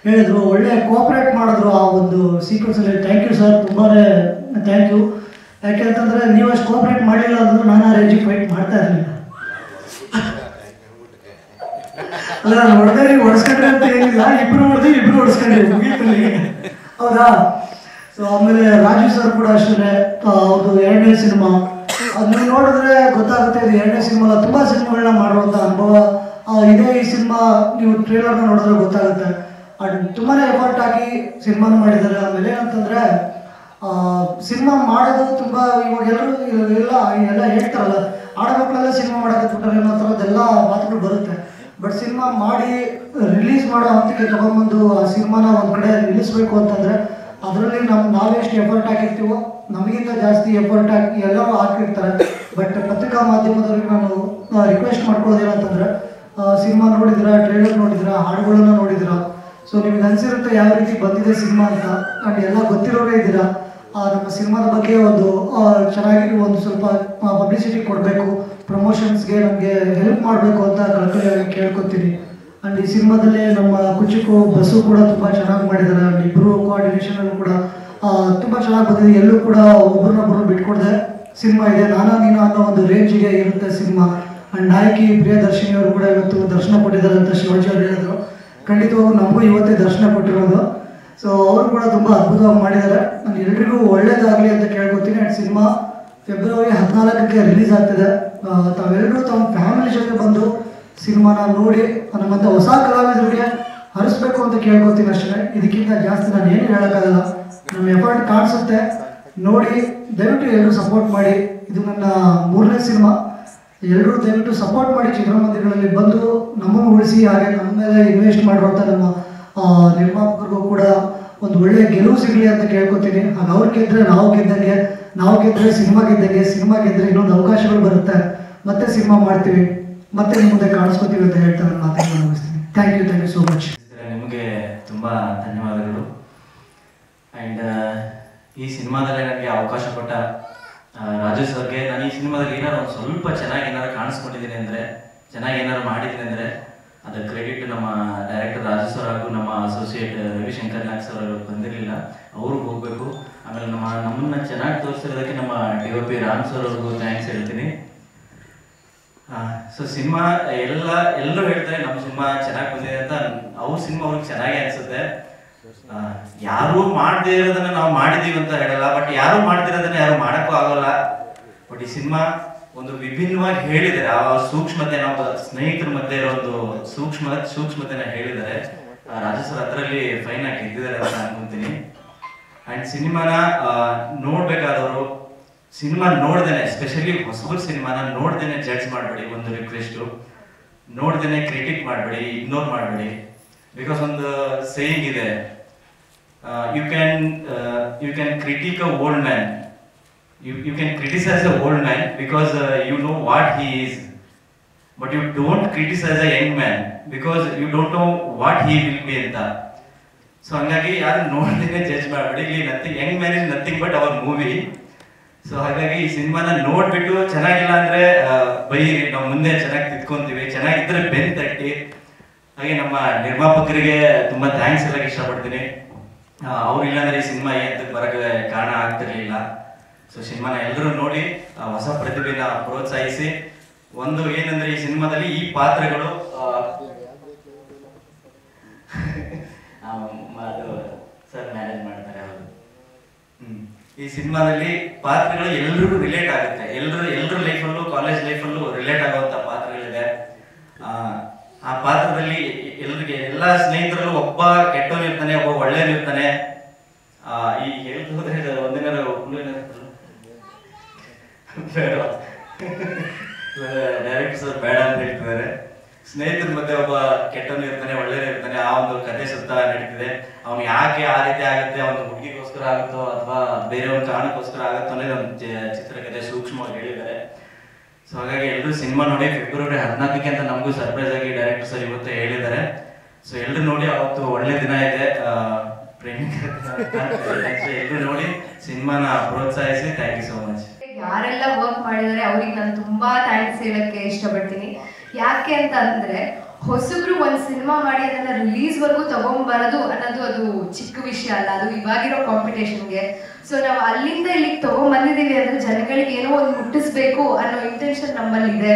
ಹೇಳಿದ್ರು, ಒಳ್ಳೆ ಕೋಆಪ್ರೇಟ್ ಮಾಡಿದ್ರು ಆ ಒಂದು ಸೀಕ್ವೆನ್ಸಲ್ಲಿ. ಥ್ಯಾಂಕ್ ಯು ಸರ್, ತುಂಬಾ ಥ್ಯಾಂಕ್ ಯು. ಯಾಕೆಂತಂದರೆ ನೀವು ಅಷ್ಟು ಕೋಆಪ್ರೇಟ್ ಮಾಡಲಿಲ್ಲ ಅಂದರೂ ನಾನು ಆ ರೇಂಜಿಗೆ ಫೈಟ್ ಮಾಡ್ತಾ ಇರಲಿಲ್ಲ. ಅಲ್ಲ, ನಾನು ಹೊಡೆಸ್ಕೊಂಡ್ರೆ ಅಂತ ಏನಿಲ್ಲ, ಇಬ್ರು ಹೊಡೆಸ್ಕೊಂಡ್ರಿ ಹೌದಾ. ಸೊ ಆಮೇಲೆ ರಾಜು ಸರ್ ಕೂಡ ಅಷ್ಟೇ, ಅವ್ರದ್ದು 2ನೇ ಸಿನಿಮಾ, ಅದನ್ನ ನೋಡಿದ್ರೆ ಗೊತ್ತಾಗುತ್ತೆ ಇದು 2ನೇ ಸಿನಿಮಾ ಅಲ್ಲ, ತುಂಬ ಸಿನಿಮಾಗಳನ್ನ ಮಾಡುವಂಥ ಅನುಭವ ಇದೇ. ಈ ಸಿನಿಮಾ ನೀವು ಟ್ರೇಲರ್ನ ನೋಡಿದ್ರೆ ಗೊತ್ತಾಗುತ್ತೆ. ತುಂಬಾ ಎಫರ್ಟ್ ಹಾಕಿ ಸಿನಿಮಾನ ಮಾಡಿದ್ದಾರೆ. ಆಮೇಲೆ ಏನಂತಂದರೆ ಸಿನಿಮಾ ಮಾಡೋದು ತುಂಬ ಇವಾಗ ಎಲ್ಲ ಹೇಳ್ತಾರಲ್ಲ, ಆಡಮಕ್ಕಳೆಲ್ಲ ಸಿನಿಮಾ ಮಾಡೋಕ್ಕೆ ಅನ್ನೋ ಥರದ್ದೆಲ್ಲ ಮಾತುಗಳು ಬರುತ್ತೆ. ಬಟ್ ಸಿನಿಮಾ ಮಾಡಿ ರಿಲೀಸ್ ಮಾಡೋ ಹಂತಕ್ಕೆ ತೊಗೊಂಬಂದು ಆ ಸಿನಿಮಾನ ಒಂದು ಕಡೆ ನಿಲ್ಲಿಸಬೇಕು ಅಂತಂದರೆ ಅದರಲ್ಲಿ ನಾವೆಷ್ಟು ಎಫರ್ಟ್ ಹಾಕಿರ್ತೀವೋ ನಮಗಿಂತ ಜಾಸ್ತಿ ಎಫರ್ಟ್ ಹಾಕಿ ಎಲ್ಲರೂ ಹಾಕಿರ್ತಾರೆ. ಬಟ್ ಪತ್ರಿಕಾ ಮಾಧ್ಯಮದವ್ರಿಗೆ ನಾನು ರಿಕ್ವೆಸ್ಟ್ ಮಾಡ್ಕೊಳ್ಳೋದೇನಂತಂದರೆ, ಸಿನಿಮಾ ನೋಡಿದಿರಾ, ಟ್ರೈಲರ್ ನೋಡಿದಿರಾ, ಹಾಡುಗಳನ್ನ ನೋಡಿದಿರಾ, ಸೊ ನಿಮಗೆ ಅನಿಸಿರುತ್ತೆ ಯಾವ ರೀತಿ ಬಂದಿದೆ ಸಿನಿಮಾ ಅಂತ. ಆ್ಯಂಡ್ ಎಲ್ಲ ಗೊತ್ತಿರೋರೇ ಇದ್ದೀರಾ. ನಮ್ಮ ಸಿನಿಮಾದ ಬಗ್ಗೆ ಒಂದು ಚೆನ್ನಾಗಿ ಒಂದು ಸ್ವಲ್ಪ ಪಬ್ಲಿಸಿಟಿ ಕೊಡಬೇಕು, ಪ್ರಮೋಷನ್ಸ್ಗೆ ನಮಗೆ ಹೆಲ್ಪ್ ಮಾಡಬೇಕು ಅಂತ ಕಳ್ಕಳಿಯಾಗಿ ಕೇಳ್ಕೊತೀನಿ. ಆ್ಯಂಡ್ ಈ ಸಿನಿಮಾದಲ್ಲಿ ನಮ್ಮ ಕುಚುಕು ಬಸ್ಸು ಕೂಡ ತುಂಬ ಚೆನ್ನಾಗಿ ಮಾಡಿದ್ದಾರೆ. ಆ್ಯಂಡ್ ಇಬ್ಬರು ಕೋಆರ್ಡಿನೇಷನಲ್ಲೂ ಕೂಡ ತುಂಬ ಚೆನ್ನಾಗಿ ಬಂದಿದೆ. ಎಲ್ಲೂ ಕೂಡ ಒಬ್ಬರನ್ನೊಬ್ಬರು ಬಿಟ್ಕೊಡದೆ ಸಿನಿಮಾ ಇದೆ. ನಾನಾ ನೀನು ಅನ್ನೋ ಒಂದು ರೇಂಜಿಗೆ ಇರುತ್ತೆ ಸಿನಿಮಾ. ಆ್ಯಂಡ್ ನಾಯಕಿ ಪ್ರಿಯದರ್ಶಿನಿ ಅವರು ಕೂಡ ಇವತ್ತು ದರ್ಶನ ಕೊಟ್ಟಿದ್ದಾರೆ ಅಂತ ಶಿವಾಜಿ ಅವರು ಹೇಳಿದ್ರು. ಖಂಡಿತವಾಗೂ ನಮಗೂ ಇವತ್ತೇ ದರ್ಶನ ಕೊಟ್ಟಿರೋದು. ಸೊ ಅವರು ಕೂಡ ತುಂಬ ಅದ್ಭುತವಾಗಿ ಮಾಡಿದ್ದಾರೆ. ನಾನು ಎಲ್ರಿಗೂ ಒಳ್ಳೇದಾಗಲಿ ಅಂತ ಕೇಳ್ಕೊತೀನಿ. ಆ್ಯಂಡ್ ಸಿನಿಮಾ ಫೆಬ್ರವರಿ 14ಕ್ಕೆ ರಿಲೀಸ್ ಆಗ್ತಿದೆ. ತಾವೆಲ್ಲರೂ ತಮ್ಮ ಫ್ಯಾಮಿಲಿ ಜೊತೆ ಬಂದು ಸಿನಿಮಾನ ನೋಡಿ ನಮ್ಮಂಥ ಹೊಸ ಕಲಾವಿದರಿಗೆ ಹರಿಸ್ಬೇಕು ಅಂತ ಕೇಳ್ಕೊತೀನಿ ಅಷ್ಟೇ. ಇದಕ್ಕಿಂತ ಜಾಸ್ತಿ ನಾನು ಏನು ಹೇಳೋಕ್ಕಾಗಲ್ಲ. ನಮ್ಮ ಎಫರ್ಟ್ ಕಾಣಿಸುತ್ತೆ, ನೋಡಿ ದಯವಿಟ್ಟು ಎಲ್ಲರೂ ಸಪೋರ್ಟ್ ಮಾಡಿ. ಇದು ನನ್ನ 3ನೇ ಸಿನಿಮಾ. ಎಲ್ಲರೂ ದಯವಿಟ್ಟು ಸಪೋರ್ಟ್ ಮಾಡಿ, ಚಿತ್ರಮಂದಿರಗಳಲ್ಲಿ ಬಂದು ನಮ್ಮನ್ನು ಉಳಿಸಿ, ಹಾಗೆ ನಮ್ಮ ಮೇಲೆ ಇನ್ವೆಸ್ಟ್ ಮಾಡಿರುವಂಥ ನಮ್ಮ ನಿರ್ಮಾಪಕರಿಗೂ ಕೂಡ ಒಂದು ಒಳ್ಳೆಯ ಗೆಲುವು ಸಿಗಲಿ ಅಂತ ಕೇಳ್ಕೊತೀನಿ. ಹಾಗೆ ಅವ್ರು ಗೆದ್ದರೆ ನಾವು ಗೆದ್ದಂಗೆ, ನಾವು ಗೆದ್ದರೆ ಸಿನಿಮಾ ಗೆದ್ದಂಗೆ, ಸಿನಿಮಾ ಗೆದ್ದರೆ ಇನ್ನೊಂದು ಅವಕಾಶಗಳು ಬರುತ್ತೆ, ಮತ್ತೆ ಸಿನಿಮಾ ಮಾಡ್ತೀವಿ, ಮತ್ತೆ ನಿಮ್ಮ ಮುಂದೆ ಕಾಣಿಸ್ಕೊತೀವಿ ಅಂತ ಹೇಳ್ತಾ ನಾನು ಮಾತನ್ನು ಮುಗಿಸ್ತೀನಿ. Thank you so much. ನಿಮಗೆ ತುಂಬ ಧನ್ಯವಾದಗಳು. ಆ್ಯಂಡ್ ಈ ಸಿನಿಮಾದಲ್ಲಿ ನನಗೆ ಅವಕಾಶ ಕೊಟ್ಟ ರಾಜು ಸರ್ಗೆ, ನಾನು ಈ ಸಿನಿಮಾದಲ್ಲಿ ಏನಾದ್ರು ಒಂದು ಸ್ವಲ್ಪ ಚೆನ್ನಾಗಿ ಏನಾದ್ರು ಕಾಣಿಸ್ಕೊಂಡಿದ್ದೀನಿ ಅಂದರೆ, ಚೆನ್ನಾಗಿ ಏನಾದ್ರು ಮಾಡಿದ್ದೀನಿ ಅಂದರೆ ಅದರ ಕ್ರೆಡಿಟ್ ನಮ್ಮ ಡೈರೆಕ್ಟರ್ ರಾಜು ಸರ್ ಹಾಗೂ ನಮ್ಮ ಅಸೋಸಿಯೇಟ್ ರವಿಶಂಕರ್ ನಾಗ್ ಸರ್ ಅವರು ಬಂದಿರಲಿಲ್ಲ, ಅವ್ರಿಗೆ ಹೋಗಬೇಕು. ಆಮೇಲೆ ನಮ್ಮನ್ನು ಚೆನ್ನಾಗಿ ತೋರಿಸಿರೋದಕ್ಕೆ ನಮ್ಮ DOP ರಾಮ್ ಸರ್ ಅವ್ರಿಗೂ ಥ್ಯಾಂಕ್ಸ್ ಹೇಳ್ತೀನಿ. ಸೊ ಸಿನಿಮಾ ಎಲ್ಲರೂ ಹೇಳ್ತಾರೆ ನಮ್ಮ ಸಿನಿಮಾ ಚೆನ್ನಾಗಿ ಬಂದಿದೆ ಅಂತ. ಅವ್ರ ಸಿನಿಮಾ ಅವ್ರಿಗೆ ಚೆನ್ನಾಗಿ ಅನಿಸುತ್ತೆ. ಯಾರೂ ಮಾಡದೇ ಇರೋದನ್ನ ನಾವು ಮಾಡಿದೀವಿ ಅಂತ ಹೇಳಲ್ಲ, ಬಟ್ ಯಾರು ಮಾಡ್ತಿರೋದನ್ನ ಯಾರು ಮಾಡೋಕ್ಕೂ ಆಗೋಲ್ಲ. ಬಟ್ ಈ ಸಿನಿಮಾ ಒಂದು ವಿಭಿನ್ನವಾಗಿ ಹೇಳಿದ್ದಾರೆ. ಆ ಸೂಕ್ಷ್ಮತೆ, ನಾವು ಸ್ನೇಹಿತರ ಮಧ್ಯೆ ಇರೋ ಒಂದು ಸೂಕ್ಷ್ಮತೆನ ಹೇಳಿದ್ದಾರೆ. ರಾಜು ಸರ್ ಅದರಲ್ಲಿ ಫೈನ್ ಆಗಿ ಗೆದ್ದಿದ್ದಾರೆ ಅಂತ ಅನ್ಕೊಂತೀನಿ. ಆ್ಯಂಡ್ ಸಿನಿಮಾನ ನೋಡ್ಬೇಕಾದವರು ಸಿನಿಮಾ ನೋಡ್ದೇನೆ, ಸ್ಪೆಷಲಿ ಹೊಸಬರ ಸಿನಿಮಾನ ನೋಡ್ದೇನೆ ಜಡ್ಜ್ ಮಾಡಬೇಡಿ. ಒಂದು ರಿಕ್ವೆಸ್ಟು, ನೋಡ್ದೇನೆ ಕ್ರಿಟಿಕ್ ಮಾಡಬೇಡಿ, ಇಗ್ನೋರ್ ಮಾಡಬೇಡಿ. ಬಿಕಾಸ್ ಒಂದು ಸೇಯಿಂಗ್ ಇದೆ, you can critic a old man, you can criticize a old man because you know what he is, but you don't criticize a young man because you don't know what he will be anta. So hangagi yaru nodidene judge ಮಾಡಬೇಡಿ. ಇಲ್ಲಿ nothing, young man is nothing but our movie. So ಹಾಗಾಗಿ ಈ ಸಿನಿಮಾನ ನೋಡ್ಬಿಟ್ಟು ಚೆನ್ನಾಗಿಲ್ಲ ಅಂದ್ರೆ ಬೈರಿ, ನಾವು ಮುಂದೆ ಚೆನ್ನಾಗಿ ತಿದ್ಕೊಂತೀವಿ, ಚೆನ್ನಾಗಿದ್ರೆ ಬೆನ್ ತಟ್ಟಿ. ಹಾಗೆ ನಮ್ಮ ನಿರ್ಮಾಪಕರಿಗೆ ತುಂಬಾ ಥ್ಯಾಂಕ್ಸ್ ಹೇಳಕ್ ಇಷ್ಟಪಡ್ತೀನಿ. ಅವ್ರು ಇಲ್ಲಾಂದ್ರೆ ಈ ಸಿನಿಮಾ ಏನ್ ಬರಕ್ಕೆ ಕಾರಣ ಆಗ್ತಿರ್ಲಿಲ್ಲ. ಸೊ ಸಿನಿಮಾನ ಎಲ್ಲರೂ ನೋಡಿ ಹೊಸ ಪ್ರತಿಭೆನ ಪ್ರೋತ್ಸಾಹಿಸಿ. ಒಂದು ಏನಂದ್ರೆ ಈ ಸಿನಿಮಾದಲ್ಲಿ ಈ ಪಾತ್ರಗಳು ಸರ್ ಮ್ಯಾನೇಜ್ ಮಾಡ್ತಾರೆ ಅವರು. ಈ ಸಿನಿಮಾದಲ್ಲಿ ಪಾತ್ರಗಳು ಎಲ್ರಿಗೂ ರಿಲೇಟ್ ಆಗುತ್ತೆ. ಎಲ್ಲರ ಲೈಫಲ್ಲೂ, ಕಾಲೇಜ್ ಲೈಫಲ್ಲೂ ರಿಲೇಟ್ ಆಗುವಂತ ಪಾತ್ರಗಳಿದೆ. ಆ ಪಾತ್ರದಲ್ಲಿ ಎಲ್ರಿಗೆ, ಎಲ್ಲ ಸ್ನೇಹಿತರಲ್ಲೂ ಒಬ್ಬ ಕೆಟ್ಟವನಿರ್ತಾನೆ, ಒಬ್ಬ ಒಳ್ಳೆಯನಿರ್ತಾನೆ. ಈ ಹೇಳ್ಬೋದ್ರೆ ಒಂದಿನ ಡೈರೆಕ್ಟರ್ ಸರ್ ಬೇಡ ಅಂತ ಹೇಳ್ತಿದ್ದಾರೆ. ಸ್ನೇಹಿತರ ಮಧ್ಯೆ ಒಬ್ಬ ಕೆಟ್ಟವನು ಇರ್ತಾನೆ, ಒಳ್ಳೆಯ ಇರ್ತಾನೆ. ಆ ಒಂದು ಕಥೆ ಸುತ್ತ ನಡೀತಿದೆ. ಅವ್ನು ಯಾಕೆ ಆ ರೀತಿ ಆಗುತ್ತೆ, ಅವನು ಹುಡುಗಿಗೋಸ್ಕರ ಆಗುತ್ತೋ ಅಥವಾ ಬೇರೆ ಒಂದು ಕಾರಣಕ್ಕೋಸ್ಕರ ಆಗುತ್ತೋ ಅನ್ನೋದು ಒಂದು ಚಿತ್ರಕಥೆ ಸೂಕ್ಷ್ಮವಾಗಿ ಹೇಳಿದ್ದಾರೆ. ಸೊ ಹಾಗಾಗಿ ಎಲ್ಲರೂ ಸಿನಿಮಾ ನೋಡಿ. ಫೆಬ್ರವರಿ 14ಕ್ಕೆ ಅಂತ ನಮಗೂ ಸರ್ಪ್ರೈಸ್ ಆಗಿ ಡೈರೆಕ್ಟರ್ ಸರ್ ಇವತ್ತು ಹೇಳಿದ್ದಾರೆ. ಸೊ ಎಲ್ಲರೂ ನೋಡಿ, ಅವತ್ತು ಒಳ್ಳೆ ದಿನ ಇದೆ, ಎಲ್ಲರೂ ನೋಡಿ ಸಿನಿಮಾನ ಪ್ರೋತ್ಸಾಹಿಸಿ. Thank you so much. ಯಾರೆಲ್ಲ ವರ್ಕ್ ಮಾಡಿದರೆ ಅವ್ರಿಗೆ ನಾನು ತುಂಬಾ ಥ್ಯಾಂಕ್ಸ್ ಹೇಳಕ್ಕೆ ಇಷ್ಟಪಡ್ತೀನಿ. ಯಾಕೆ ಅಂತ ಅಂದ್ರೆ, ಹೊಸಬ್ರು ಒಂದು ಸಿನಿಮಾ ಮಾಡಿ ಅದನ್ನ ರಿಲೀಸ್ ವರ್ಗೂ ತಗೊಂಡ್ಬರೋದು ಅನ್ನೋದು ಅದು ಚಿಕ್ಕ ವಿಷಯ ಅಲ್ಲ, ಅದು ಇವಾಗಿರೋ ಕಾಂಪಿಟೇಷನ್ಗೆ. ಸೊ ನಾವು ಅಲ್ಲಿಂದ ಇಲ್ಲಿಗೆ ತಗೊಂಡ್ಬಂದಿದ್ದೀವಿ ಅಂದ್ರೆ ಜನಗಳಿಗೆ ಏನೋ ಒಂದು ಮುಟ್ಟಿಸ್ಬೇಕು ಅನ್ನೋ ಇಂಟೆನ್ಷನ್ ನಮ್ಮಲ್ಲಿ ಇದೆ.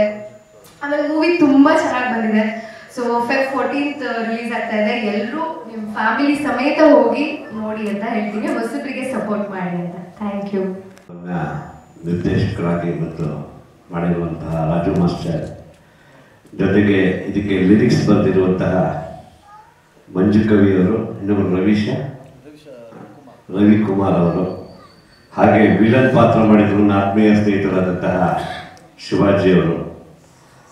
ಆಮೇಲೆ ಮೂವಿ ತುಂಬಾ ಚೆನ್ನಾಗಿ ಬಂದಿದೆ. ಸೊ Feb 14th ರಿಲೀಸ್ ಆಗ್ತಾ ಇದೆ. ಎಲ್ಲರೂ ನಿಮ್ಮ ಫ್ಯಾಮಿಲಿ ಸಮೇತ ಹೋಗಿ ನೋಡಿ ಅಂತ ಹೇಳ್ತೀನಿ. ಹೊಸಬ್ರಿಗೆ ಸಪೋರ್ಟ್ ಮಾಡಿ ಅಂತ. Thank you. ನಿರ್ದೇಶಕರಾಗಿ ಮತ್ತು ಮಾಡಿರುವಂತಹ ರಾಜು ಮಾಸ್ಟರ್ ಜೊತೆಗೆ ಇದಕ್ಕೆ ಲಿರಿಕ್ಸ್ ಬರೆದಿರುವಂತಹ ಮಂಜು ಕವಿಯವರು, ಇನ್ನೊಬ್ಬರು ರವಿಕುಮಾರ್ ಅವರು, ಹಾಗೆ ವಿಲನ್ ಪಾತ್ರ ಮಾಡಿದ್ರು ನನ್ನ ಆತ್ಮೀಯ ಸ್ನೇಹಿತರಾದಂತಹ ಶಿವಾಜಿಯವರು,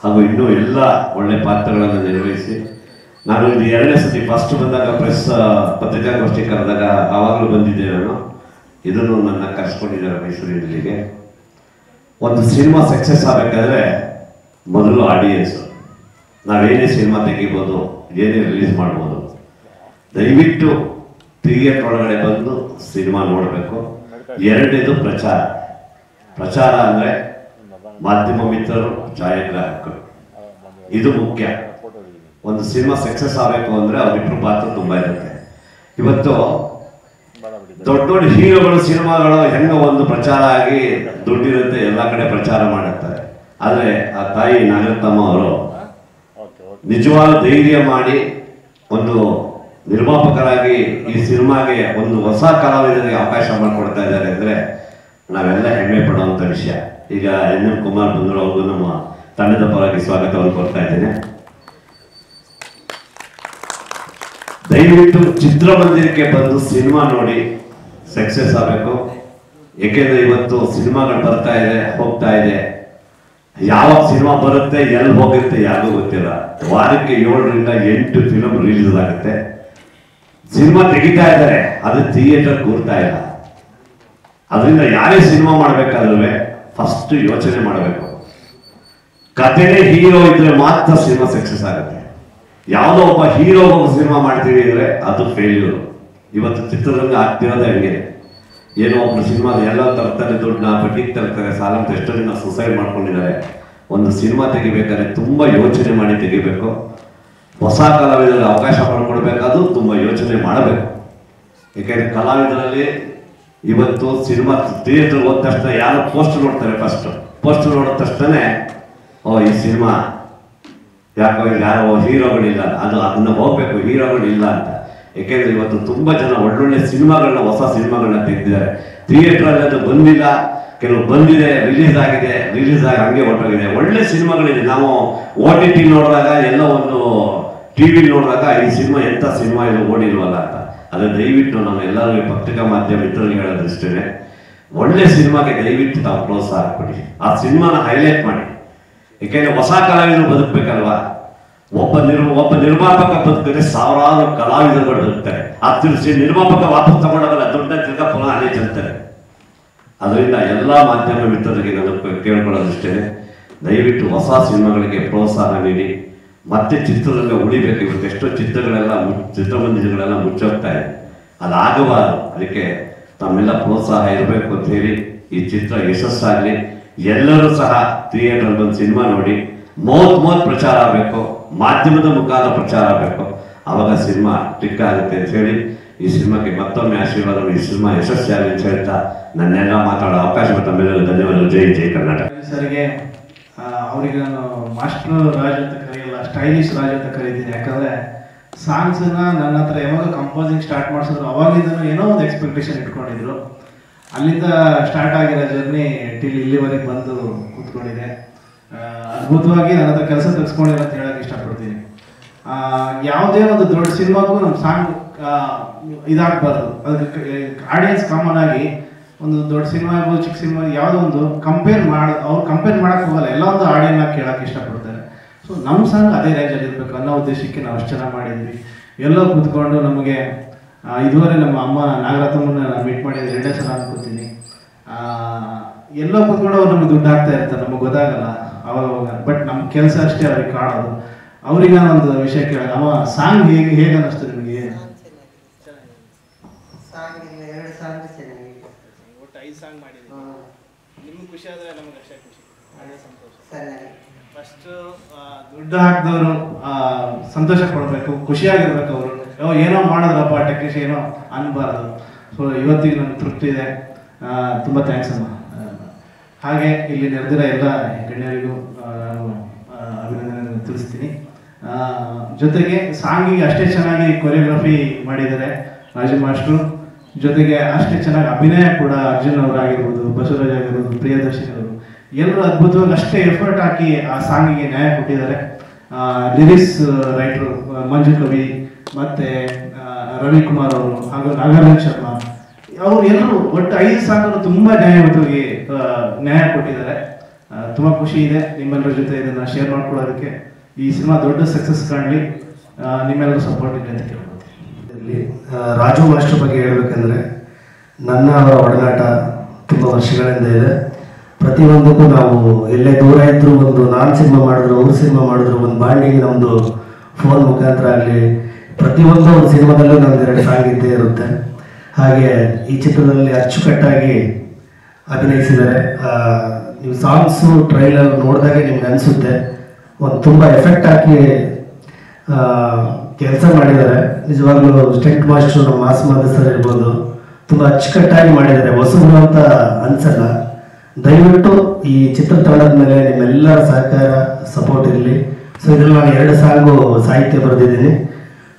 ಹಾಗೂ ಇನ್ನೂ ಎಲ್ಲ ಒಳ್ಳೆ ಪಾತ್ರಗಳನ್ನು ನಿರ್ವಹಿಸಿ, ನಾನು ಇದು 2ನೇ ಸತಿ, ಫಸ್ಟ್ ಬಂದಾಗ ಪ್ರೆಸ್ ಪತ್ರಿಕಾಗೋಷ್ಠಿ ಕರೆದಾಗ ಆವಾಗಲೂ ಬಂದಿದ್ದೆ ನಾನು. ಇದನ್ನು ನನ್ನ ಕರ್ಸ್ಕೊಂಡಿದ್ದಾರೆ ಮೈಸೂರಿನಲ್ಲಿಗೆ. ಒಂದು ಸಿನಿಮಾ ಸಕ್ಸಸ್ ಆಗಬೇಕಾದ್ರೆ ಮೊದಲು ಆಡಿಯನ್ಸು. ನಾವೇನೇ ಸಿನಿಮಾ ತೆಗಿಬೋದು, ಏನೇ ರಿಲೀಸ್ ಮಾಡ್ಬೋದು, ದಯವಿಟ್ಟು ಥಿಯೇಟರ್ ಒಳಗಡೆ ಬಂದು ಸಿನಿಮಾ ನೋಡಬೇಕು. 2ನೇದು ಪ್ರಚಾರ ಅಂದರೆ ಮಾಧ್ಯಮ ಮಿತ್ರರು, ಛಾಯಾಗ್ರಾಹಕರು, ಇದು ಮುಖ್ಯ. ಒಂದು ಸಿನಿಮಾ ಸಕ್ಸಸ್ ಆಗಬೇಕು ಅಂದರೆ ಅವರಿಬ್ಬರು ಪಾತ್ರ ತುಂಬ ಇರುತ್ತೆ. ಇವತ್ತು ದೊಡ್ಡ ದೊಡ್ಡ ಹೀರೋಗಳು ಸಿನಿಮಾಗಳು ಹೆಂಗ ಒಂದು ಪ್ರಚಾರ ಆಗಿ ದುಡ್ಡಿರುತ್ತೆ, ಎಲ್ಲ ಕಡೆ ಪ್ರಚಾರ ಮಾಡುತ್ತಾರೆ. ಆದರೆ ಆ ತಾಯಿ ನಾಗರತ್ನಮ್ಮ ಅವರು ನಿಜವಾದ ಧೈರ್ಯ ಮಾಡಿ ಒಂದು ನಿರ್ಮಾಪಕರಾಗಿ ಈ ಸಿನಿಮಾಗೆ ಒಂದು ಹೊಸ ಕಲಾವಿದರಿಗೆ ಅವಕಾಶ ಮಾಡಿಕೊಡ್ತಾ ಇದ್ದಾರೆ ಅಂದರೆ ನಾವೆಲ್ಲ ಹೆಮ್ಮೆ ಪಡುವಂಥ ವಿಷಯ. ಈಗ NM ಕುಮಾರ್ ಬಂದರು, ಅವ್ರಿಗೂ ನಮ್ಮ ತಂಡದ ಪರವಾಗಿ ಸ್ವಾಗತವನ್ನು ಕೊಡ್ತಾ ಇದ್ದೇನೆ. ದಯವಿಟ್ಟು ಚಿತ್ರಮಂದಿರಕ್ಕೆ ಬಂದು ಸಿನಿಮಾ ನೋಡಿ ಸಕ್ಸಸ್ ಆಗಬೇಕು. ಏಕೆಂದರೆ ಇವತ್ತು ಸಿನಿಮಾಗಳು ಬರ್ತಾ ಇದೆ, ಹೋಗ್ತಾ ಇದೆ. ಯಾವಾಗ ಸಿನಿಮಾ ಬರುತ್ತೆ, ಎಲ್ಲಿ ಹೋಗುತ್ತೆ ಯಾರಿಗೂ ಗೊತ್ತಿಲ್ಲ. ವಾರಕ್ಕೆ 7ರಿಂದ 8 ಫಿಲಮ್ ರಿಲೀಸ್ ಆಗುತ್ತೆ. ಸಿನಿಮಾ ತೆಗಿತಾ ಇದ್ದಾರೆ, ಅದು ಥಿಯೇಟರ್ ಕೂರ್ತಾ ಇಲ್ಲ. ಅದರಿಂದ ಯಾರೇ ಸಿನಿಮಾ ಮಾಡಬೇಕಾದ್ರೂ ಫಸ್ಟ್ ಯೋಚನೆ ಮಾಡಬೇಕು. ಕಥೆನೇ ಹೀರೋ ಇದ್ರೆ ಮಾತ್ರ ಸಿನಿಮಾ ಸಕ್ಸಸ್ ಆಗುತ್ತೆ. ಯಾವುದೋ ಒಬ್ಬ ಹೀರೋ ಸಿನಿಮಾ ಮಾಡ್ತೀವಿ ಅಂದ್ರೆ ಅದು ಫೇಲ್ಯೂರ್. ಇವತ್ತು ಚಿತ್ರರಂಗ ಆಗ್ತಿರೋದೇ ಹಂಗೆ. ಏನೋ ಒಬ್ರು ಸಿನಿಮಾ ಎಲ್ಲ ತರ್ತಾರೆ, ದುಡ್ಡನ್ನ ಬಡ್ಡಿಗೆ ತರ್ತಾರೆ, ಸಾಲ ಅಂತ ಎಷ್ಟೋ ಜನ ಸುಸೈಡ್ ಮಾಡ್ಕೊಂಡಿದ್ದಾರೆ. ಒಂದು ಸಿನಿಮಾ ತೆಗಿಬೇಕಾದ್ರೆ ತುಂಬಾ ಯೋಚನೆ ಮಾಡಿ ತೆಗಿಬೇಕು. ಹೊಸ ಕಲಾವಿದರಿಗೆ ಅವಕಾಶ ಮಾಡಿಕೊಡ್ಬೇಕಾದ್ರೂ ತುಂಬಾ ಯೋಚನೆ ಮಾಡಬೇಕು. ಯಾಕೆಂದ್ರೆ ಕಲಾವಿದರಲ್ಲಿ ಇವತ್ತು ಸಿನಿಮಾ ಥಿಯೇಟರ್ ಹೋದ ತಕ್ಷಣ ಯಾರು ಪೋಸ್ಟರ್ ನೋಡ್ತಾರೆ, ಫಸ್ಟ್ ಪೋಸ್ಟರ್ ನೋಡಿದ ತಕ್ಷಣ ಈ ಸಿನಿಮಾ ಯಾಕೋ ಯಾರೋ ಹೀರೋಗಳಿಲ್ಲ, ಅದನ್ನ ಹೋಗ್ಬೇಕು, ಹೀರೋಗಳಿಲ್ಲ ಅಂತ. ಯಾಕೆಂದ್ರೆ ಇವತ್ತು ತುಂಬಾ ಜನ ಒಳ್ಳೊಳ್ಳೆ ಸಿನಿಮಾಗಳನ್ನ, ಹೊಸ ಸಿನಿಮಾಗಳನ್ನ ತೆಗೆದಿದ್ದಾರೆ. ಥಿಯೇಟರ್ ಅಲ್ಲಿ ಅದು ಬಂದಿಲ್ಲ, ಕೆಲವು ಬಂದಿದೆ, ರಿಲೀಸ್ ಆಗಿದೆ, ರಿಲೀಸ್ ಆಗಿ ಹಂಗೆ ಹೊರಟೋಗಿದೆ. ಒಳ್ಳೆ ಸಿನಿಮಾಗಳಿದೆ. ನಾವು OTT ನೋಡಿದಾಗ, ಎಲ್ಲ ಒಂದು TV ನೋಡಿದಾಗ ಈ ಸಿನಿಮಾ ಎಂಥ ಸಿನಿಮಾ ಇದು ಓಡಿಲ್ವಲ್ಲ ಅಂತ. ಅದು ದಯವಿಟ್ಟು ನಾವು ಎಲ್ಲರಿಗೂ ಪತ್ರಿಕಾ ಮಾಧ್ಯಮ ಮಿತ್ರರಿಗೆ ಹೇಳೋದಷ್ಟೇ, ಒಳ್ಳೆ ಸಿನಿಮಾಗೆ ದಯವಿಟ್ಟು ತಾವು ಪ್ರೋತ್ಸಾಹ ಕೊಡಿ, ಆ ಸಿನಿಮಾನ ಹೈಲೈಟ್ ಮಾಡಿ. ಯಾಕೆಂದ್ರೆ ಹೊಸ ಕಲಾವಿದರು ಬದುಕಬೇಕಲ್ವಾ. ಒಬ್ಬ ನಿರ್ಮಾಪಕ ಬದುಕಿದ್ರೆ ಸಾವಿರಾರು ಕಲಾವಿದರುಗಳು ಬದುಕ್ತಾರೆ. ಆ ನಿರ್ಮಾಪಕ ವಾಪಸ್ ತಗೊಂಡಾಗಲ್ಲ, ದೊಡ್ಡ ತಿರ್ಗಾ ಪುನಃ ಅಲ್ಲೇ ಚೆಲ್ತಾರೆ. ಅದರಿಂದ ಎಲ್ಲ ಮಾಧ್ಯಮ ಮಿತ್ರರಿಗೆ ನಾನು ಕೇಳ್ಕೊಳ್ಳೋದಷ್ಟೇ, ದಯವಿಟ್ಟು ಹೊಸ ಸಿನಿಮಾಗಳಿಗೆ ಪ್ರೋತ್ಸಾಹ ನೀಡಿ. ಮತ್ತೆ ಚಿತ್ರರಂಗ ಉಳಿಬೇಕು. ಇವತ್ತು ಎಷ್ಟೋ ಚಿತ್ರಮಂದಿರಗಳೆಲ್ಲ ಮುಚ್ಚೋಗ್ತಾ ಇದೆ, ಅದಾಗಬಾರದು. ಅದಕ್ಕೆ ತಮ್ಮೆಲ್ಲ ಪ್ರೋತ್ಸಾಹ ಇರಬೇಕು ಅಂತ ಹೇಳಿ ಈ ಚಿತ್ರ ಯಶಸ್ಸಾಗಲಿ. ಎಲ್ಲರೂ ಸಹ ಥಿಯೇಟರ್ ಬಂದು ಸಿನಿಮಾ ನೋಡಿ ಮೌತ್ ಪ್ರಚಾರ ಆಗಬೇಕು, ಮಾಧ್ಯಮದ ಮುಖಾಂತರ ಪ್ರಚಾರ ಆಗಬೇಕು. ಆವಾಗ ಸಿನಿಮಾ ಕ್ಲಿಕ್ ಆಗುತ್ತೆ ಅಂತ ಹೇಳಿ ಈ ಸಿನಿಮಾಗೆ ಮತ್ತೊಮ್ಮೆ ಆಶೀರ್ವಾದ. ಈ ಸಿನಿಮಾ ಯಶಸ್ವಿಯಾಗಲಿ ಅಂತ ಹೇಳ್ತಾ ನನ್ನೆಲ್ಲ ಮಾತಾಡೋ ಅವಕಾಶ ತಮ್ಮೆಲ್ಲರೂ ಧನ್ಯವಾದಗಳು. ಜೈ ಜೈ ಕರ್ನಾಟಕ. ಸರ್ಗೆ ಅವರಿಗೆ ನಾನು ಮಾಸ್ಟರ್ ರಾಜ್ ಅಂತ ಕರೆಯಲ್ಲ, ಸ್ಟೈಲಿಶ್ ರಾಜ್ ಅಂತ ಕರೀತೀನಿ. ಯಾಕಂದರೆ ಸಾಂಗ್ಸನ್ನ ನನ್ನ ಹತ್ರ ಯಾವಾಗ ಕಂಪೋಸಿಂಗ್ ಸ್ಟಾರ್ಟ್ ಮಾಡಿಸಿದ್ರು ಅವಾಗಿಂದನೂ ಏನೋ ಒಂದು ಎಕ್ಸ್ಪೆಕ್ಟೇಷನ್ ಇಟ್ಕೊಂಡಿದ್ರು. ಅಲ್ಲಿಂದ ಸ್ಟಾರ್ಟ್ ಆಗಿರೋ ಜರ್ನಿ ಟಿಲ್ ಇಲ್ಲಿವರೆಗೆ ಬಂದು ಕೂತ್ಕೊಂಡಿದೆ. ಅದ್ಭುತವಾಗಿ ನನ್ನ ಹತ್ರ ಕೆಲಸ ತೆಗೆಸ್ಕೊಂಡಿರೋ ಅಂತ ಹೇಳಕ್ಕೆ ಇಷ್ಟಪಡ್ತೀನಿ. ಯಾವುದೇ ಒಂದು ದೊಡ್ಡ ಸಿನಿಮಾಗೂ ನಮ್ಮ ಸಾಂಗ್ ಇದಾಗಬಾರ್ದು. ಅದಕ್ಕೆ ಆಡಿಯನ್ಸ್ ಕಾಮನ್ ಆಗಿ ಒಂದು ದೊಡ್ಡ ಸಿನಿಮಾ ಇರ್ಬೋದು, ಚಿಕ್ಕ ಸಿನಿಮಾ, ಯಾವುದೋ ಒಂದು ಅವ್ರು ಕಂಪೇರ್ ಮಾಡೋಕ್ಕೆ ಹೋಗಲ್ಲ. ಎಲ್ಲ ಒಂದು ಆಡಿಯನ್ನ ಕೇಳೋಕ್ಕೆ ಇಷ್ಟಪಡ್ತಾರೆ. ಸೊ ನಮ್ಮ ಸಾಂಗ್ ಅದೇ ರೇಂಜಲ್ಲಿ ಇರಬೇಕು ಅನ್ನೋ ಉದ್ದೇಶಕ್ಕೆ ನಾವು ಅಷ್ಟು ಚೆನ್ನಾಗಿ ಮಾಡಿದ್ವಿ. ಎಲ್ಲೋ ಕೂತ್ಕೊಂಡು ನಮಗೆ ಇದುವರೆ ನಮ್ಮ ಅಮ್ಮ ನಾಗರತ್ನಮ್ಮನ ಮೀಟ್ ಮಾಡಿದ್ರೆ 2 ಸಲ ಅನ್ಕೋತೀನಿ. ಎಲ್ಲೋ ಕೂತ್ಕೊಂಡು ಅವ್ರು ನಮ್ಗೆ ದುಡ್ಡು ಹಾಕ್ತಾ ಇರ್ತಾರೆ, ನಮಗೆ ಗೊತ್ತಾಗಲ್ಲ ಅವಾಗ. ಬಟ್ ನಮ್ಮ ಕೆಲಸ ಅಷ್ಟೇ ಅವ್ರಿಗೆ ಕಾಣೋದು. ಅವ್ರಿಗೆ ನಾನೊಂದು ವಿಷಯ ಕೇಳೋದು, ಅವ ಸಾಂಗ್ ಹೇಗೆ ಅನ್ನಿಸ್ತು ನಿಮಗೆ? ಒಟ್ಟು 5 ಸಾಂಗ್ ಮಾಡಿದ್ವಿ. ನಿಮ್ಗೆ ಖುಷಿ ಆದರೆ ನಮಗೆ ಅಷ್ಟೇ ಖುಷಿ, ಅದೇ ಸಂತೋಷ. ಫಸ್ಟ್ ದುಡ್ಡು ಹಾಕಿದವರು ಸಂತೋಷ ಪಡಬೇಕು, ಖುಷಿಯಾಗಿರ್ಬೇಕು. ಅವರು ಏನೋ ಮಾಡಿದ್ರಪ್ಪ ಟೆಕ್ನಿಷಿಯನ್ ಏನೋ ಅನ್ಬಾರ್ದು. ಸೊ ಇವತ್ತಿಗೆ ನನಗೆ ತೃಪ್ತಿ ಇದೆ. ತುಂಬ ಥ್ಯಾಂಕ್ಸ್ ಅಮ್ಮ. ಹಾಗೆ ಇಲ್ಲಿ ನೆರೆದಿರೋ ಎಲ್ಲ ಗಣ್ಯರಿಗೂ ನಾನು ಅಭಿನಂದನೆ ತಿಳಿಸ್ತೀನಿ. ಜೊತೆಗೆ ಸಾಂಗಿಗೆ ಅಷ್ಟೇ ಚೆನ್ನಾಗಿ ಕೊರಿಯೋಗ್ರಫಿ ಮಾಡಿದ್ದಾರೆ ರಾಜು ಮಾಸ್ಟ್ರು. ಜೊತೆಗೆ ಅಷ್ಟೇ ಚೆನ್ನಾಗಿ ಅಭಿನಯ ಕೂಡ ಅರ್ಜುನ್ ಅವರಾಗಿರ್ಬೋದು, ಬಸವರಾಜ್ ಆಗಿರ್ಬೋದು, ಪ್ರಿಯದರ್ಶಿನಿ ಅವರು ಎಲ್ಲರೂ ಅದ್ಭುತವಾಗಿ ಅಷ್ಟೇ ಎಫರ್ಟ್ ಹಾಕಿ ಆ ಸಾಂಗಿಗೆ ನ್ಯಾಯ ಕೊಟ್ಟಿದ್ದಾರೆ. ಲಿರಿಕ್ಸ್ ರೈಟರು ಮಂಜು ಕವಿ ಮತ್ತು ರವಿಕುಮಾರ್ ಅವರು ಹಾಗೂ ನಾಗರಾಜ್ ಶರ್ಮಾ ಅವರು ಎಲ್ಲರೂ ಒಟ್ಟು 5 ಸಾಂಗನ್ನು ತುಂಬ ನ್ಯಾಯಯುತವಾಗಿ ನ್ಯಾಯ ಕೊಟ್ಟಿದ್ದಾರೆ. ತುಂಬ ಖುಷಿ ಇದೆ ನಿಮ್ಮೆಲ್ಲರ ಜೊತೆ ಇದನ್ನು ಶೇರ್ ಮಾಡ್ಕೊಳ್ಳೋದಕ್ಕೆ. ಈ ಸಿನಿಮಾ ದೊಡ್ಡ ಸಕ್ಸಸ್ ಕಾಣಲಿ, ನಿಮ್ಮೆಲ್ಲರ ಸಪೋರ್ಟ್ ಇದೆ ಅಂತ ಕೇಳ್ಕೊತೀನಿ. ರಾಜು ಮಾಸ್ಟರ್ ಬಗ್ಗೆ ಹೇಳಬೇಕಂದ್ರೆ ನನ್ನ ಅವರ ಒಡನಾಟ ತುಂಬ ವರ್ಷಗಳಿಂದ ಇದೆ. ಪ್ರತಿಯೊಂದಕ್ಕೂ ನಾವು ಎಲ್ಲೇ ದೂರ ಇದ್ದರೂ, ಒಂದು ನಾನು ಸಿನಿಮಾ ಮಾಡಿದ್ರು, ಅವ್ರು ಸಿನಿಮಾ ಮಾಡಿದ್ರು, ಒಂದು ಬಾಂಡಿಂಗ್ ನಮ್ಮದು ಫೋನ್ ಮುಖಾಂತರ ಆಗಲಿ, ಪ್ರತಿಯೊಂದು ಒಂದು ಸಿನಿಮಾದಲ್ಲೂ ನಮ್ದು 2 ಸಾಂಗ್ ಇದ್ದೇ ಇರುತ್ತೆ. ಹಾಗೆ ಈ ಚಿತ್ರದಲ್ಲಿ ಅಚ್ಚುಕಟ್ಟಾಗಿ ಅಭಿನಯಿಸಿದ್ದಾರೆ. ನೀವು ಸಾಂಗ್ಸು ಟ್ರೈಲರ್ ನೋಡಿದಾಗೆ ನಿಮ್ಗೆ ಅನಿಸುತ್ತೆ ಒಂದು ತುಂಬ ಎಫೆಕ್ಟ್ ಹಾಕಿ ಕೆಲಸ ಮಾಡಿದ್ದಾರೆ. ನಿಜವಾಗ್ಲೂ ಸ್ಟೆಂಟ್ ಮಾಸ್ಟರ್ ನಮ್ಮ ಮಾಸ್ ಸರ್ ಇರ್ಬೋದು, ತುಂಬ ಅಚ್ಚುಕಟ್ಟಾಗಿ ಮಾಡಿದ್ದಾರೆ. ಹೊಸಬ್ರು ಅಂತ ಅನ್ಸಲ್ಲ. ದಯವಿಟ್ಟು ಈ ಚಿತ್ರತಂಡದ ಮೇಲೆ ನಿಮ್ಮೆಲ್ಲರ ಸಹಕಾರ ಸಪೋರ್ಟ್ ಇರಲಿ. ಸೊ ಇದರಲ್ಲಿ ನಾನು 2 ಸಾಂಗು ಸಾಹಿತ್ಯ ಬರೆದಿದ್ದೀನಿ.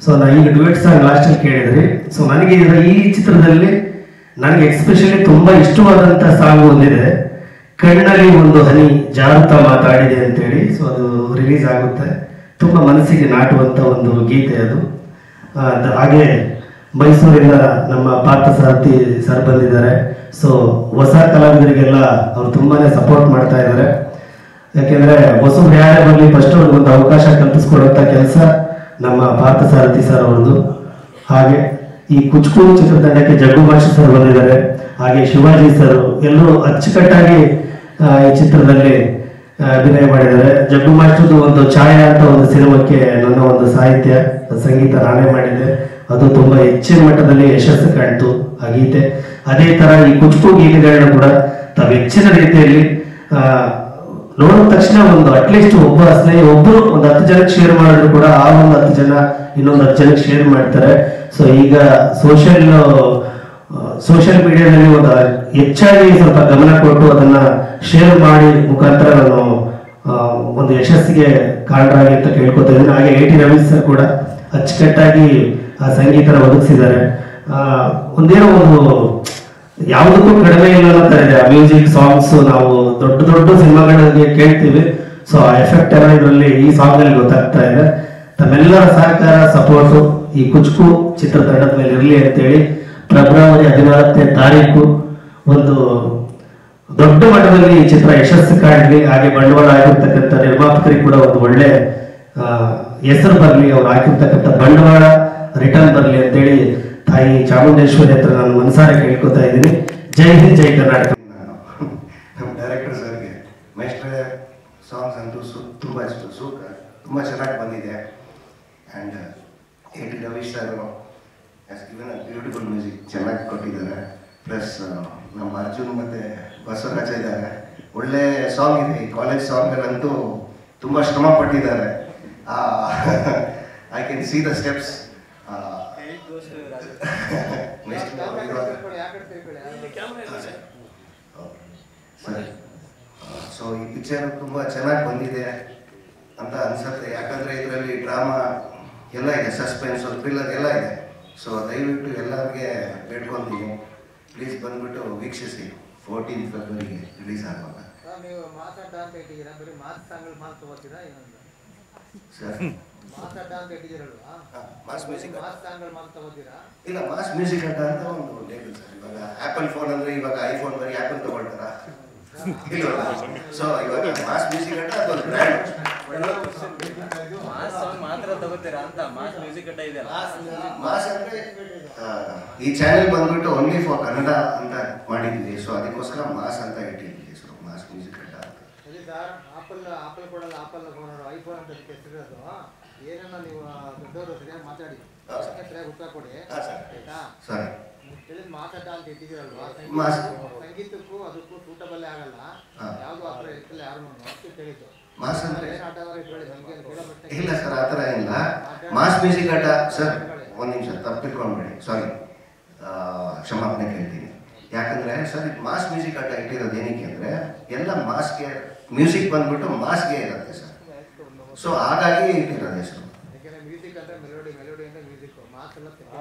ಸೊ ನಾನು ಈಗ ಡ್ಯುಯೆಟ್ ಸಾಂಗ್ ಲಾಸ್ಟಲ್ಲಿ ಕೇಳಿದ್ರಿ. ಸೊ ನನಗೆ ಈ ಚಿತ್ರದಲ್ಲಿ ನನಗೆ ಎಕ್ಸ್ಪೆಷಲಿ ತುಂಬ ಇಷ್ಟವಾದಂಥ ಸಾಂಗ್ ಒಂದಿದೆ, ಕಣ್ಣಲ್ಲಿ ಒಂದು ಹನಿ ಜಾರುತ್ತಾ ಮಾತಾಡಿದೆ ಅಂತೇಳಿ. ಸೊ ಅದು ರಿಲೀಸ್ ಆಗುತ್ತೆ, ತುಂಬ ಮನಸ್ಸಿಗೆ ನಾಟುವಂಥ ಒಂದು ಗೀತೆ ಅದು. ಹಾಗೆ ಮೈಸೂರಿಂದ ನಮ್ಮ ಪಾರ್ಥಸಾರಥಿ ಸರ್ ಬಂದಿದ್ದಾರೆ. ಸೊ ಹೊಸ ಕಲಾವಿದರಿಗೆಲ್ಲ ಅವರು ತುಂಬಾ ಸಪೋರ್ಟ್ ಮಾಡ್ತಾ ಇದ್ದಾರೆ. ಯಾಕೆಂದರೆ ಹೊಸಬ್ರು ಯಾರೇ ಬರಲಿ ಫಸ್ಟ್ ಅವ್ರಿಗೆ ಒಂದು ಅವಕಾಶ ಕಲ್ಪಿಸ್ಕೊಡುವಂಥ ಕೆಲಸ ನಮ್ಮ ಪಾರ್ಥಸಾರಥಿ ಸರ್ ಅವ್ರದ್ದು. ಹಾಗೆ ಈ ಕುಚ್ಕು ಚಿತ್ರತಂಡಕ್ಕೆ ಜಗ್ಗು ಮಾಸ್ಟರ್ ಸರ್ ಬಂದಿದ್ದಾರೆ, ಹಾಗೆ ಶಿವಾಜಿ ಸರ್ ಎಲ್ಲರೂ ಅಚ್ಚುಕಟ್ಟಾಗಿ ಈ ಚಿತ್ರದಲ್ಲಿ ಅಭಿನಯ ಮಾಡಿದ್ದಾರೆ. ಜಗ್ಗು ಮಾಸ್ಟರ್ದು ಒಂದು ಛಾಯಾ ಅಂತ ಒಂದು ಸಿನಿಮಾಕ್ಕೆ ನನ್ನ ಒಂದು ಸಾಹಿತ್ಯ ಸಂಗೀತ ನಾನೇ ಮಾಡಿದ್ದೆ, ಅದು ತುಂಬ ಹೆಚ್ಚಿನ ಮಟ್ಟದಲ್ಲಿ ಯಶಸ್ಸು ಕಾಣ್ತು ಆ ಗೀತೆ. ಅದೇ ತರ ಈ ಕುಚ್ಕು ಗೀತೆಗಳನ್ನ ಕೂಡ ತಾವು ಹೆಚ್ಚಿನ ರೀತಿಯಲ್ಲಿ ನೋಡಿದ ತಕ್ಷಣ ಒಂದು ಅಟ್ಲೀಸ್ಟ್ ಒಬ್ಬ ಸ್ನೇಹಿ ಒಬ್ಬರು ಒಂದು 10 ಜನಕ್ಕೆ ಶೇರ್ ಮಾಡಿದ್ರು ಕೂಡ ಆ ಒಂದು 10 ಜನ ಇನ್ನೊಂದು 10 ಜನಕ್ಕೆ ಶೇರ್ ಮಾಡ್ತಾರೆ. ಸೊ ಈಗ ಸೋಷಿಯಲ್ ಮೀಡಿಯಾದಲ್ಲಿ ಒಂದು ಹೆಚ್ಚಾಗಿ ಸ್ವಲ್ಪ ಗಮನ ಕೊಟ್ಟು ಅದನ್ನ ಶೇರ್ ಮಾಡಿ ಮುಖಾಂತರ ನಾನು ಒಂದು ಯಶಸ್ಸಿಗೆ ಕಾರಣರಾಗಿ ಅಂತ ಕೇಳ್ಕೊತಾ ಇದ್ದೀನಿ. ಹಾಗೆ AT ರವೀಶ್ ಸರ್ ಕೂಡ ಅಚ್ಚುಕಟ್ಟಾಗಿ ಆ ಸಂಗೀತನ ಒದಗಿಸಿದ್ದಾರೆ. ಒಂದೇನೋ ಒಂದು ಯಾವುದಕ್ಕೂ ಕಡಿಮೆ ಇಲ್ಲ ಅನ್ನೋ ಇದೆ ಆ ಮ್ಯೂಸಿಕ್ ಸಾಂಗ್ಸ್. ನಾವು ದೊಡ್ಡ ದೊಡ್ಡ ಸಿನಿಮಾಗಳಿಗೆ ಕೇಳ್ತೀವಿ, ಸೊ ಆ ಎಫೆಕ್ಟ್ ಎಲ್ಲ ಇದರಲ್ಲಿ ಈ ಸಾಂಗ್ ಅಲ್ಲಿ ಗೊತ್ತಾಗ್ತಾ ಇದೆ. ತಮ್ಮೆಲ್ಲರ ಸಹಕಾರ ಸಪೋರ್ಟು ಈ ಕುಚ್ಕು ಚಿತ್ರತಂಡದ ಮೇಲೆ ಇರಲಿ ಅಂತೇಳಿ ಫೆಬ್ರವರಿ 14ನೇ ತಾರೀಕು ಒಂದು ದೊಡ್ಡ ಮಟ್ಟದಲ್ಲಿ ಈ ಚಿತ್ರ ಯಶಸ್ಸು ಕಾಣಲಿ. ಹಾಗೆ ಬಂಡವಾಳ ಆಗಿರ್ತಕ್ಕಂಥ ನಿರ್ಮಾಪಕರಿಗೆ ಕೂಡ ಒಂದು ಒಳ್ಳೆ ಹೆಸರು ಬರಲಿ, ಅವ್ರು ಹಾಕಿರ್ತಕ್ಕಂಥ ಬಂಡವಾಳ ರಿಟರ್ನ್ ಬರಲಿ ಅಂತೇಳಿ ತಾಯಿ ಚಾಮುಂಡೇಶ್ವರಿ ಹತ್ರ ನಾನು ಮನಸಾರೆ ಕೇಳ್ಕೊತಾ ಇದ್ದೀನಿ. ಜೈ ಹಿಂದ್, ಜೈ ಕರ್ನಾಟಕ. ನಮ್ಮ ಡೈರೆಕ್ಟರ್ ಸರ್ಗೆ ಮೈಸ್ಟ್ರೆ ಸಾಂಗ್ಸ್ ಅಂತೂ ತುಂಬ ಇಷ್ಟ, ತುಂಬ ಚೆನ್ನಾಗಿ ಬಂದಿದೆ. And AT Ravish sir has given a beautiful music ಚೆನ್ನಾಗಿ ಕೊಟ್ಟಿದ್ದಾರೆ. ಪ್ಲಸ್ ನಮ್ಮ ಅರ್ಜುನ್ ಮತ್ತು ಬಸವರಾಜ ಇದ್ದಾರೆ, ಒಳ್ಳೆ ಸಾಂಗ್ ಇದೆ. ಈ ಕಾಲೇಜ್ ಸಾಂಗಲ್ಲಂತೂ ತುಂಬ ಶ್ರಮ ಪಟ್ಟಿದ್ದಾರೆ. I can see the steps. So ಈ ಪಿಕ್ಚರ್ ತುಂಬ ಚೆನ್ನಾಗಿ ಬಂದಿದೆ ಅಂತ ಅನ್ಸುತ್ತೆ. ಯಾಕಂದರೆ ಇದರಲ್ಲಿ ಡ್ರಾಮಾ ಎಲ್ಲ ಇದೆ, ಸಸ್ಪೆನ್ಸ್, ಥ್ರಿಲ್ಲರ್ ಎಲ್ಲ ಇದೆ. ಸೊ ದಯವಿಟ್ಟು ಎಲ್ಲರಿಗೆ ಬೇಡ್ಕೊತೀನಿ, ಪ್ಲೀಸ್ ಬಂದ್ಬಿಟ್ಟು ವೀಕ್ಷಿಸಿ. 14 ಫೆಬ್ರವರಿಗೆ ರಿಲೀಸ್ ಆಗುವಾಗ. ನೀವು ಮಾತಾಡ ಅಂತ ಇಟ್ಟಿದ್ದೀರಾ, ಬರೀ ಮಾಸ್ ಸಾಂಗ್ಗಳು ಮಾತ್ರ ತಗೋತೀರಾ ಏನಂತ ಸರ್? ಮಾತಾಡ ಅಂತ ಇಟ್ಟಿದ್ದೀರಲ್ವಾ, ಮಾಸ್ ಮ್ಯೂಸಿಕ್ ಮಾಸ್ ಸಾಂಗ್ಗಳು ಮಾತ್ರ ತಗೋತೀರಾ? ಇಲ್ಲ, ಮಾಸ್ ಮ್ಯೂಸಿಕ್ ಅಡ್ಡ ಅಂತ ಒಂದು ಲೇಬಲ್ ಸರ್. ಇವಾಗ ಆ್ಯಪಲ್ ಫೋನ್ ಅಂದರೆ ಇವಾಗ ಐಫೋನ್ ಬರೀ ಆ್ಯಪಲ್ ತಗೊಳ್ತಾರ ಇಲ್ವಲ್ಲ? ಸೊ ಇವಾಗ ಮಾಸ್ ಮ್ಯೂಸಿಕ್ ಅಡ್ಡ ಅದೊಂದು ಬ್ರ್ಯಾಂಡ್. ಮಾಸ್ ಸಾಂಗ್ ಮಾತ್ರ ತಗೋತೀರಾ ಅಂತ ಮಾಸ್ ಮ್ಯೂಸಿಕ್ ಅಡ್ಡ ಇದೆ. ಮಾಸ್ ಅಂದರೆ ಈ ಚಾನೆಲ್ ಬಂದ್ಬಿಟ್ಟು ಓನ್ಲಿ ಫಾರ್ ಕನ್ನಡ ಅಂತ ಮಾಡಿದ್ವಿ. ಸೊ ಅದಕ್ಕೋಸ್ಕರ ಮಾಸ್ ಅಂತ ಇಟ್ಟಿದ್ವಿ. ಸೊ ಮಾಸ್ ಮ್ಯೂಸಿಕ್ ಅಡ್ಡ ಅಂತ. ಸರಿ ಸರ್, ಆಪಲ್ ಕೊಡಲ್ಲ, ಆಪಲ್ ಫೋನ್ ಐಫೋನ್ ಅಂತ ಹೆಸರಿರೋದು. ಏನನ್ನ ನೀವು ದೊಡ್ಡವರು ಸರಿಯಾಗಿ ಮಾತಾಡಿ, ಸರಿಯಾಗಿ ಉತ್ತರ ಕೊಡಿ ಆಯ್ತಾ? ಸರಿ, ಮಾತಾಡ ಅಂತ ಇಟ್ಟಿದ್ದೀರಲ್ವಾ, ಸಂಗೀತಕ್ಕೂ ಅದಕ್ಕೂ ಸೂಟಬಲ್ಲೇ ಆಗಲ್ಲ. ಯಾವುದು ಆ ಥರ ಇರ್ತಲ್ಲ, ಯಾರು ಹೇಳಿದ್ದು ಮಾಸ್ ಅಂದ್ರೆ ಇಲ್ಲ ಸರ್, ಆ ಥರ ಇಲ್ಲ. ಮಾಸ್ ಮ್ಯೂಸಿಕ್ ಆಟ ಸರ್, ಒಂದು ನಿಮಿಷ ತಪ್ಪು ತಿಳ್ಕೊಂಡ್ಬೇಡಿ, ಸಾರಿ, ಕ್ಷಮಾಪಣೆ ಕೇಳ್ತೀನಿ. ಯಾಕಂದರೆ ಸರ್, ಮಾಸ್ ಮ್ಯೂಸಿಕ್ ಆಟ ಇಟ್ಟಿರೋದು ಏನಕ್ಕೆ ಅಂದರೆ ಎಲ್ಲ ಮಾಸ್ಗೆ ಮ್ಯೂಸಿಕ್ ಬಂದ್ಬಿಟ್ಟು ಮಾಸ್ಗೆ ಇರುತ್ತೆ ಸರ್. ಸೊ ಹಾಗಾಗಿ ಇಟ್ಟಿರೋದು ಹೆಸರು ಮ್ಯೂಸಿಕ್ ಅಂದರೆ ಮೆಲೋಡಿ, ಮೆಲೋಡಿ ಅಂದರೆ ಮ್ಯೂಸಿಕ್, ಮಾಸ್ ಎಲ್ಲ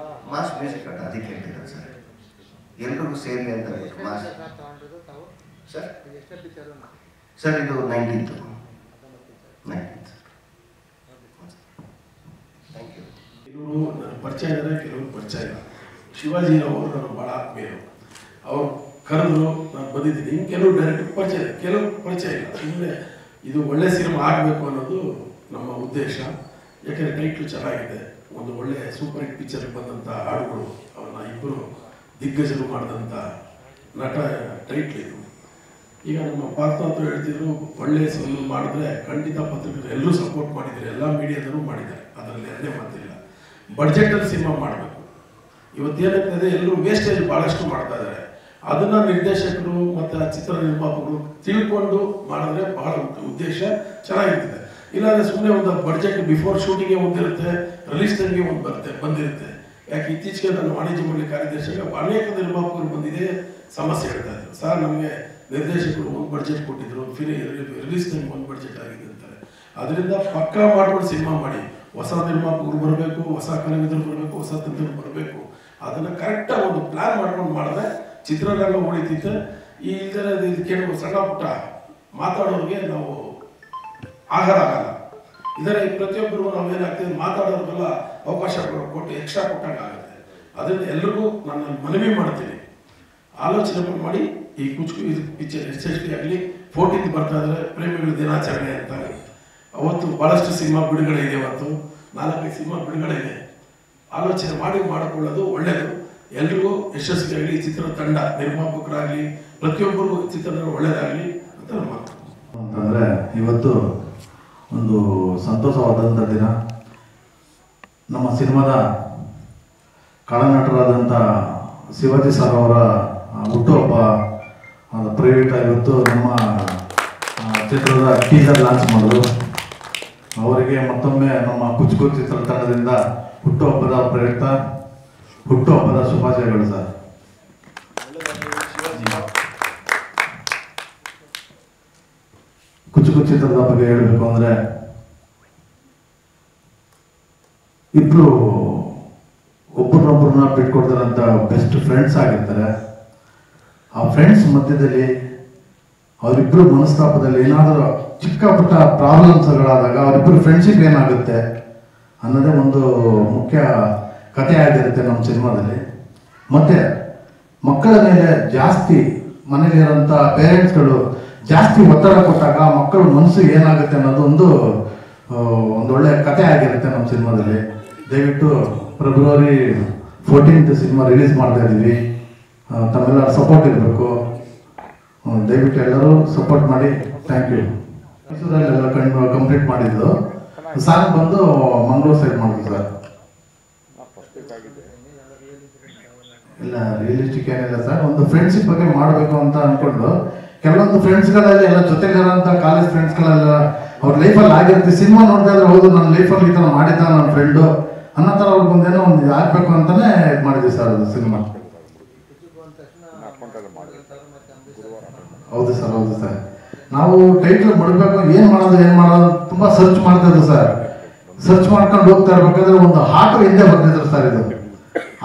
ಮಾಸ್ ಮ್ಯೂಸಿಕ್ ಆಟ ಅದಕ್ಕೆ ಇಟ್ಟಿರೋದು ಸರ್, ಎಲ್ರಿಗೂ ಸೇರಿ ಅಂತ ಮಾಸ್. ತಗೊಂಡಿರೋದು ತಾವು ಸರ್? ಎಷ್ಟು ಪಿಕ್ಚರು ಸರ್? ಇದು 19th. Thank you. ಕೆಲವರು ನನ್ನ ಪರಿಚಯ ಇದ್ದಾರೆ, ಕೆಲವರು ಪರಿಚಯ ಇಲ್ಲ. ಶಿವಾಜಿ ಅವರು ನಾನು ಭಾಳ ಆತ್ಮೀಯರು. ಅವ್ರು ಕರೆದ್ರು, ನಾನು ಬಂದಿದ್ದೀನಿ. ಇನ್ನು ಕೆಲವರು ಡೈರೆಕ್ಟ್ ಪರಿಚಯ ಇದೆ, ಕೆಲವರು ಪರಿಚಯ ಇಲ್ಲ. ಸುಮ್ಮನೆ ಇದು ಒಳ್ಳೆ ಸಿನಿಮಾ ಆಗಬೇಕು ಅನ್ನೋದು ನಮ್ಮ ಉದ್ದೇಶ. ಯಾಕೆಂದರೆ ಟೈಟ್ಲು ಚೆನ್ನಾಗಿದೆ, ಒಂದು ಒಳ್ಳೆ ಸೂಪರ್ ಹಿಟ್ ಪಿಕ್ಚರ್ಗೆ ಬಂದಂಥ ಹಾಡುಗಳು, ಅವನ್ನ ಇಬ್ಬರು ದಿಗ್ಗಜರು ಮಾಡಿದಂಥ ನಟ ಟೈಟ್ಲ್ ಇದು. ಈಗ ನಮ್ಮ ಪಾರ್ಥ ಅಂತ ಹೇಳ್ತಿದ್ರು, ಒಳ್ಳೆಯ ಸಿನಿಮಾ ಮಾಡಿದ್ರೆ ಖಂಡಿತ ಪತ್ರಿಕೆಗಳು ಎಲ್ಲರೂ ಸಪೋರ್ಟ್ ಮಾಡಿದ್ದಾರೆ, ಎಲ್ಲ ಮೀಡಿಯಾದವರು ಮಾಡಿದ್ದಾರೆ, ಅದರಲ್ಲಿ ಎರಡನೇ ಮಾತಿಲ್ಲ. ಬಡ್ಜೆಟಲ್ಲಿ ಸಿನಿಮಾ ಮಾಡಬೇಕು. ಇವತ್ತೇನಾಗ್ತದೆ, ಎಲ್ಲರೂ ವೇಸ್ಟೇಜ್ ಭಾಳಷ್ಟು ಮಾಡ್ತಾ ಇದ್ದಾರೆ. ಅದನ್ನು ನಿರ್ದೇಶಕರು ಮತ್ತು ಚಿತ್ರ ನಿರ್ಮಾಪಕರು ತಿಳ್ಕೊಂಡು ಮಾಡಿದ್ರೆ ಭಾಳ ಉದ್ದೇಶ ಚೆನ್ನಾಗಿರ್ತದೆ. ಇಲ್ಲಾಂದರೆ ಸುಮ್ಮನೆ ಒಂದು ಬಡ್ಜೆಟ್ ಬಿಫೋರ್ ಶೂಟಿಂಗೇ ಒಂದಿರುತ್ತೆ, ರಿಲೀಸ್ ಟೈಮ್ಗೆ ಒಂದು ಬಂದಿರುತ್ತೆ. ಯಾಕೆ ಇತ್ತೀಚೆಗೆ ನನ್ನ ವಾಣಿಜ್ಯ ಮಂಡಳಿ ಕಾರ್ಯದರ್ಶಿಗೆ ಅನೇಕ ನಿರ್ಮಾಪಕರು ಬಂದಿದೆ, ಸಮಸ್ಯೆ ಹೇಳ್ತಾ ಇದ್ರು. ಸರ್, ನಮಗೆ ನಿರ್ದೇಶಕರು ಒಂದು ಬಡ್ಜೆಟ್ ಕೊಟ್ಟಿದ್ರು, ರಿಲೀಸ್ ಟೈಮ್ ಒಂದು ಬಡ್ಜೆಟ್ ಆಗಿದೆ ಅಂತಾರೆ. ಅದರಿಂದ ಪಕ್ಕಾ ಮಾಡ್ಕೊಂಡು ಸಿನಿಮಾ ಮಾಡಿ ಹೊಸ ನಿರ್ಮಾಪಕರು ಬರಬೇಕು, ಹೊಸ ಕಲಾವಿದರು ಬರಬೇಕು, ಹೊಸ ತಂತ್ರರು ಬರಬೇಕು. ಅದನ್ನು ಕರೆಕ್ಟಾಗಿ ಒಂದು ಪ್ಲ್ಯಾನ್ ಮಾಡ್ಕೊಂಡು ಮಾಡಿದ್ರೆ ಚಿತ್ರರಂಗ ಉಳಿತೈತೆ. ಈ ಇಲ್ದರೆ ಇದಕ್ಕೆ ಸಣ್ಣ ಪುಟ್ಟ ಮಾತಾಡೋರಿಗೆ ನಾವು ಆಹಾರ ಆಗಲ್ಲ. ಇದರ ಪ್ರತಿಯೊಬ್ಬರಿಗೂ ನಾವೇನಾಗ್ತದೆ ಮಾತಾಡೋರಿಗೆಲ್ಲ ಅವಕಾಶ ಕೊಟ್ಟು ಎಕ್ಸ್ಟ್ರಾ ಕೊಟ್ಟಂಗೆ ಆಗುತ್ತೆ. ಅದರಿಂದ ಎಲ್ರಿಗೂ ನಾನು ಮನವಿ ಮಾಡ್ತೀನಿ, ಆಲೋಚನೆ ಮಾಡಿ ಈ ಕುಚುಕು ಇದು ಪಿಕ್ಚರ್ ಯಶಸ್ವಿ ಆಗಲಿ. 14th ಬರ್ತಾ ಇದ್ರೆ ಪ್ರೇಮಿಗಳ ದಿನಾಚರಣೆ ಅಂತ, ಅವತ್ತು ಭಾಳಷ್ಟು ಸಿನಿಮಾ ಬಿಡುಗಡೆ ಇದೆ. ಅವತ್ತು 4-5 ಸಿನಿಮಾ ಬಿಡುಗಡೆ ಇದೆ. ಆಲೋಚನೆ ಮಾಡಿಕೊಳ್ಳೋದು ಒಳ್ಳೆಯದು. ಎಲ್ರಿಗೂ ಯಶಸ್ವಿಯಾಗಲಿ, ಚಿತ್ರತಂಡ ನಿರ್ಮಾಪಕರಾಗಲಿ ಪ್ರತಿಯೊಬ್ಬರಿಗೂ ಚಿತ್ರತಂಡ ಒಳ್ಳೆಯದಾಗಲಿ ಅಂತ ನಮ್ಮ ಮಾತು. ಅಂತಂದರೆ ಇವತ್ತು ಒಂದು ಸಂತೋಷವಾದಂಥ ದಿನ. ನಮ್ಮ ಸಿನಿಮಾದ ಕಳನಟರಾದಂಥ ಶಿವಾಜಿ ಸರ್ ಅವರ ಹುಟ್ಟುಹಬ್ಬ ಪ್ರೈವೇಟ್ ಇವತ್ತು ನಮ್ಮ ಚಿತ್ರದ ಟೀಸರ್ ಲಾಂಚ್ ಮಾಡಿದ್ರು. ಅವರಿಗೆ ಮತ್ತೊಮ್ಮೆ ನಮ್ಮ ಕುಚುಕು ಚಿತ್ರತಂಡದಿಂದ ಹುಟ್ಟುಹಬ್ಬದ ಪ್ರಯುಕ್ತ ಹುಟ್ಟುಹಬ್ಬದ ಶುಭಾಶಯಗಳು ಸರ್. ಕುಚುಕು ಚಿತ್ರದ ಬಗ್ಗೆ ಹೇಳಬೇಕು ಅಂದರೆ, ಇಬ್ಬರು ಒಬ್ಬರನ್ನೊಬ್ಬರನ್ನ ಬಿಟ್ಕೊಡ್ತಾರಂತ ಬೆಸ್ಟ್ ಫ್ರೆಂಡ್ಸ್ ಆಗಿರ್ತಾರೆ. ಆ ಫ್ರೆಂಡ್ಸ್ ಮಧ್ಯದಲ್ಲಿ ಅವರಿಬ್ಬರು ಮನಸ್ತಾಪದಲ್ಲಿ ಏನಾದರೂ ಚಿಕ್ಕ ಪುಟ್ಟ ಪ್ರಾಬ್ಲಮ್ಸ್ಗಳಾದಾಗ ಅವರಿಬ್ಬರು ಫ್ರೆಂಡ್ಶಿಪ್ ಏನಾಗುತ್ತೆ ಅನ್ನೋದೇ ಒಂದು ಮುಖ್ಯ ಕಥೆ ಆಗಿರುತ್ತೆ ನಮ್ಮ ಸಿನಿಮಾದಲ್ಲಿ. ಮತ್ತು ಮಕ್ಕಳ ಮೇಲೆ ಜಾಸ್ತಿ ಮನೇಲಿರೋಂಥ ಪೇರೆಂಟ್ಸ್ಗಳು ಜಾಸ್ತಿ ಒತ್ತಡ ಕೊಟ್ಟಾಗ ಮಕ್ಕಳ ಮನಸ್ಸು ಏನಾಗುತ್ತೆ ಅನ್ನೋದು ಒಂದೊಳ್ಳೆ ಕಥೆ ಆಗಿರುತ್ತೆ ನಮ್ಮ ಸಿನಿಮಾದಲ್ಲಿ. ದಯವಿಟ್ಟು February 14th ಸಿನಿಮಾ ರಿಲೀಸ್ ಮಾಡ್ತಾ ಇದ್ದೀವಿ. ತಮ್ಮೆಲ್ಲರ ಸಪೋರ್ಟ್ ಇರಬೇಕು. ದಯವಿಟ್ಟು ಎಲ್ಲರೂ ಸಪೋರ್ಟ್ ಮಾಡಿ. Thank you. ಮೈಸೂರಲ್ಲೆಲ್ಲ ಕಂಪ್ಲೀಟ್ ಮಾಡಿದ್ದು. ಸಾಂಗ್ ಬಂದು ಮಂಗಳೂರು ಸೈಡ್ ಮಾಡಿದ್ವಿ ಸರ್. ಇಲ್ಲ ರಿಯಲಿಸ್ಟಿಕ್ ಏನಿಲ್ಲ ಸರ್, ಒಂದು ಫ್ರೆಂಡ್ಶಿಪ್ ಬಗ್ಗೆ ಮಾಡಬೇಕು ಅಂತ ಅಂದ್ಕೊಂಡು ಕೆಲವೊಂದು ಫ್ರೆಂಡ್ಸ್ಗಳೆಲ್ಲ ಎಲ್ಲ ಜೊತೆಗಿರೋಂಥ ಕಾಲೇಜ್ ಫ್ರೆಂಡ್ಸ್ಗಳೆಲ್ಲ ಅವ್ರ ಲೈಫಲ್ಲಿ ಆಗಿರುತ್ತೆ. ಸಿನಿಮಾ ನೋಡ್ತಾ ಇದ್ರೆ ಹೌದು ನನ್ನ ಲೈಫಲ್ಲಿ ಈ ಥರ ಮಾಡಿದ್ದ ನನ್ನ ಫ್ರೆಂಡು ಅನ್ನೋ ಥರ ಅವ್ರಿಗೊಂದೇನೋ ಒಂದು ಆಗಬೇಕು ಅಂತಲೇ ಇದು ಮಾಡಿದ್ವಿ ಸರ್ ಅದು ಸಿನಿಮಾ. ಹೌದು ಸರ್, ಹೌದು ಸರ್. ನಾವು ಟೈಟ್ಲ್ ಮಾಡಬೇಕು, ಏನು ಮಾಡೋದು ತುಂಬ ಸರ್ಚ್ ಮಾಡ್ತಾ ಇದ್ವಿ ಸರ್. ಸರ್ಚ್ ಮಾಡ್ಕೊಂಡು ಹೋಗ್ತಾ ಇರ್ಬೇಕಾದ್ರೆ ಒಂದು ಆಟೋ ಹಿಂದೆ ಬರ್ತಿದ್ರು ಸರ್. ಇದು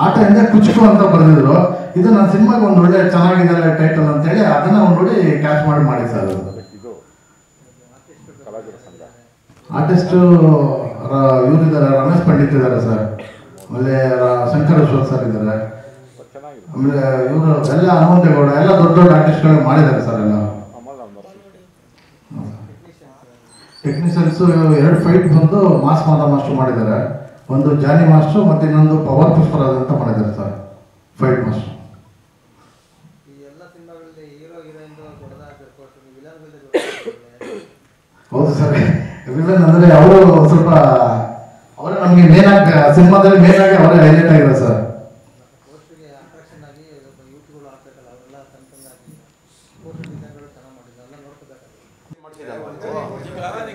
ಆಟೋ ಹಿಂದೆ ಕುಚುಕು ಅಂತ ಬರೆದಿದ್ರು. ಇದು ನನ್ನ ಸಿನಿಮಾಗೆ ಒಂದು ಒಳ್ಳೆ ಚೆನ್ನಾಗಿದೆ ಟೈಟಲ್ ಅಂತೇಳಿ ಅದನ್ನ ಒಂದು ನೋಡಿ ಕ್ಯಾಚ್ ಮಾಡಿ ಸರ್. ಅದು ಆರ್ಟಿಸ್ಟು ಇವರಿದ್ದಾರೆ, ರಮೇಶ್ ಪಂಡಿತ್ ಇದ್ದಾರೆ ಸರ್, ಆಮೇಲೆ ಶಂಕರ್ ಅಶ್ವಥ್ ಸರ್ ಇದ್ದಾರೆ, ಆಮೇಲೆ ಇವರು ಎಲ್ಲ ಹನುಮಂತೇಗೌಡ ಎಲ್ಲ ದೊಡ್ಡ ದೊಡ್ಡ ಆರ್ಟಿಸ್ಟ್ಗಳು ಮಾಡಿದ್ದಾರೆ ಸರ್. ಎಲ್ಲ ಟೆಕ್ನಿಷಿಯನ್ಸು 2 ಫೈಟ್ ಬಂದು ಮಾಸ್ ಮಾಸ್ಟರ್ ಮಾಡಿದ್ದಾರೆ. ಒಂದು ಜಾನಿ ಮಾಸ್ಟರ್ ಮತ್ತು ಇನ್ನೊಂದು ಪವರ್ ಪುಷ್ಪರಾಜ್ ಅಂತ ಮಾಡಿದ್ದಾರೆ ಸರ್, ಫೈಟ್ ಮಾಸ್ಟರ್. ಹೌದು ಸರ್, ವಿಲನ್ ಅಂದರೆ ಅವರು ಸ್ವಲ್ಪ ಅವರೇ ನಮಗೆ ಮೇನ್ ಆಗಿ ಸಿನಿಮಾದಲ್ಲಿ ಮೇನ್ ಆಗಿ ಅವರೇ ಹೈಲೈಟ್ ಆಗಿರೋ ಸರ್.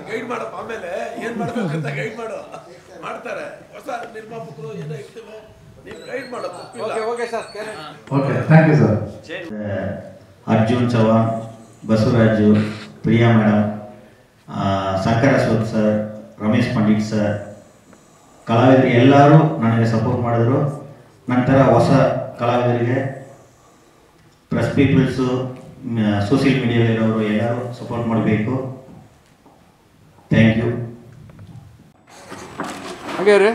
ಗೈಡ್ ಮಾಡಪ್ಪ, ಆಮೇಲೆ ಏನ್ ಮಾಡ್ಬೇಕಂತ ಗೈಡ್ ಮಾಡು, ಮಾಡ್ತಾರೆ ಹೊಸ ನಿರ್ಮಾಪಕರು ಏನೋ ಇರ್ತವೆ, ನೀವು ಗೈಡ್ ಮಾಡಪ್ಪ. Okay thank you sir. Arjun Chavan, Basavaraju, Priya madam, Shankar Ashwath sir, Ramesh Pandit sir, ಕಲಾವಿದರು ಎಲ್ಲರೂ ನನಗೆ ಸಪೋರ್ಟ್ ಮಾಡಿದ್ರು. ನಂತರ ಹೊಸ ಕಲಾವಿದರಿಗೆ ಪ್ರೆಸ್ ಪೀಪಲ್ಸು, ಸೋಷಿಯಲ್ ಮೀಡಿಯಾದಲ್ಲಿರೋರು ಎಲ್ಲರೂ ಸಪೋರ್ಟ್ ಮಾಡಬೇಕು. Thank you. ಹಾಗೆ ರೀ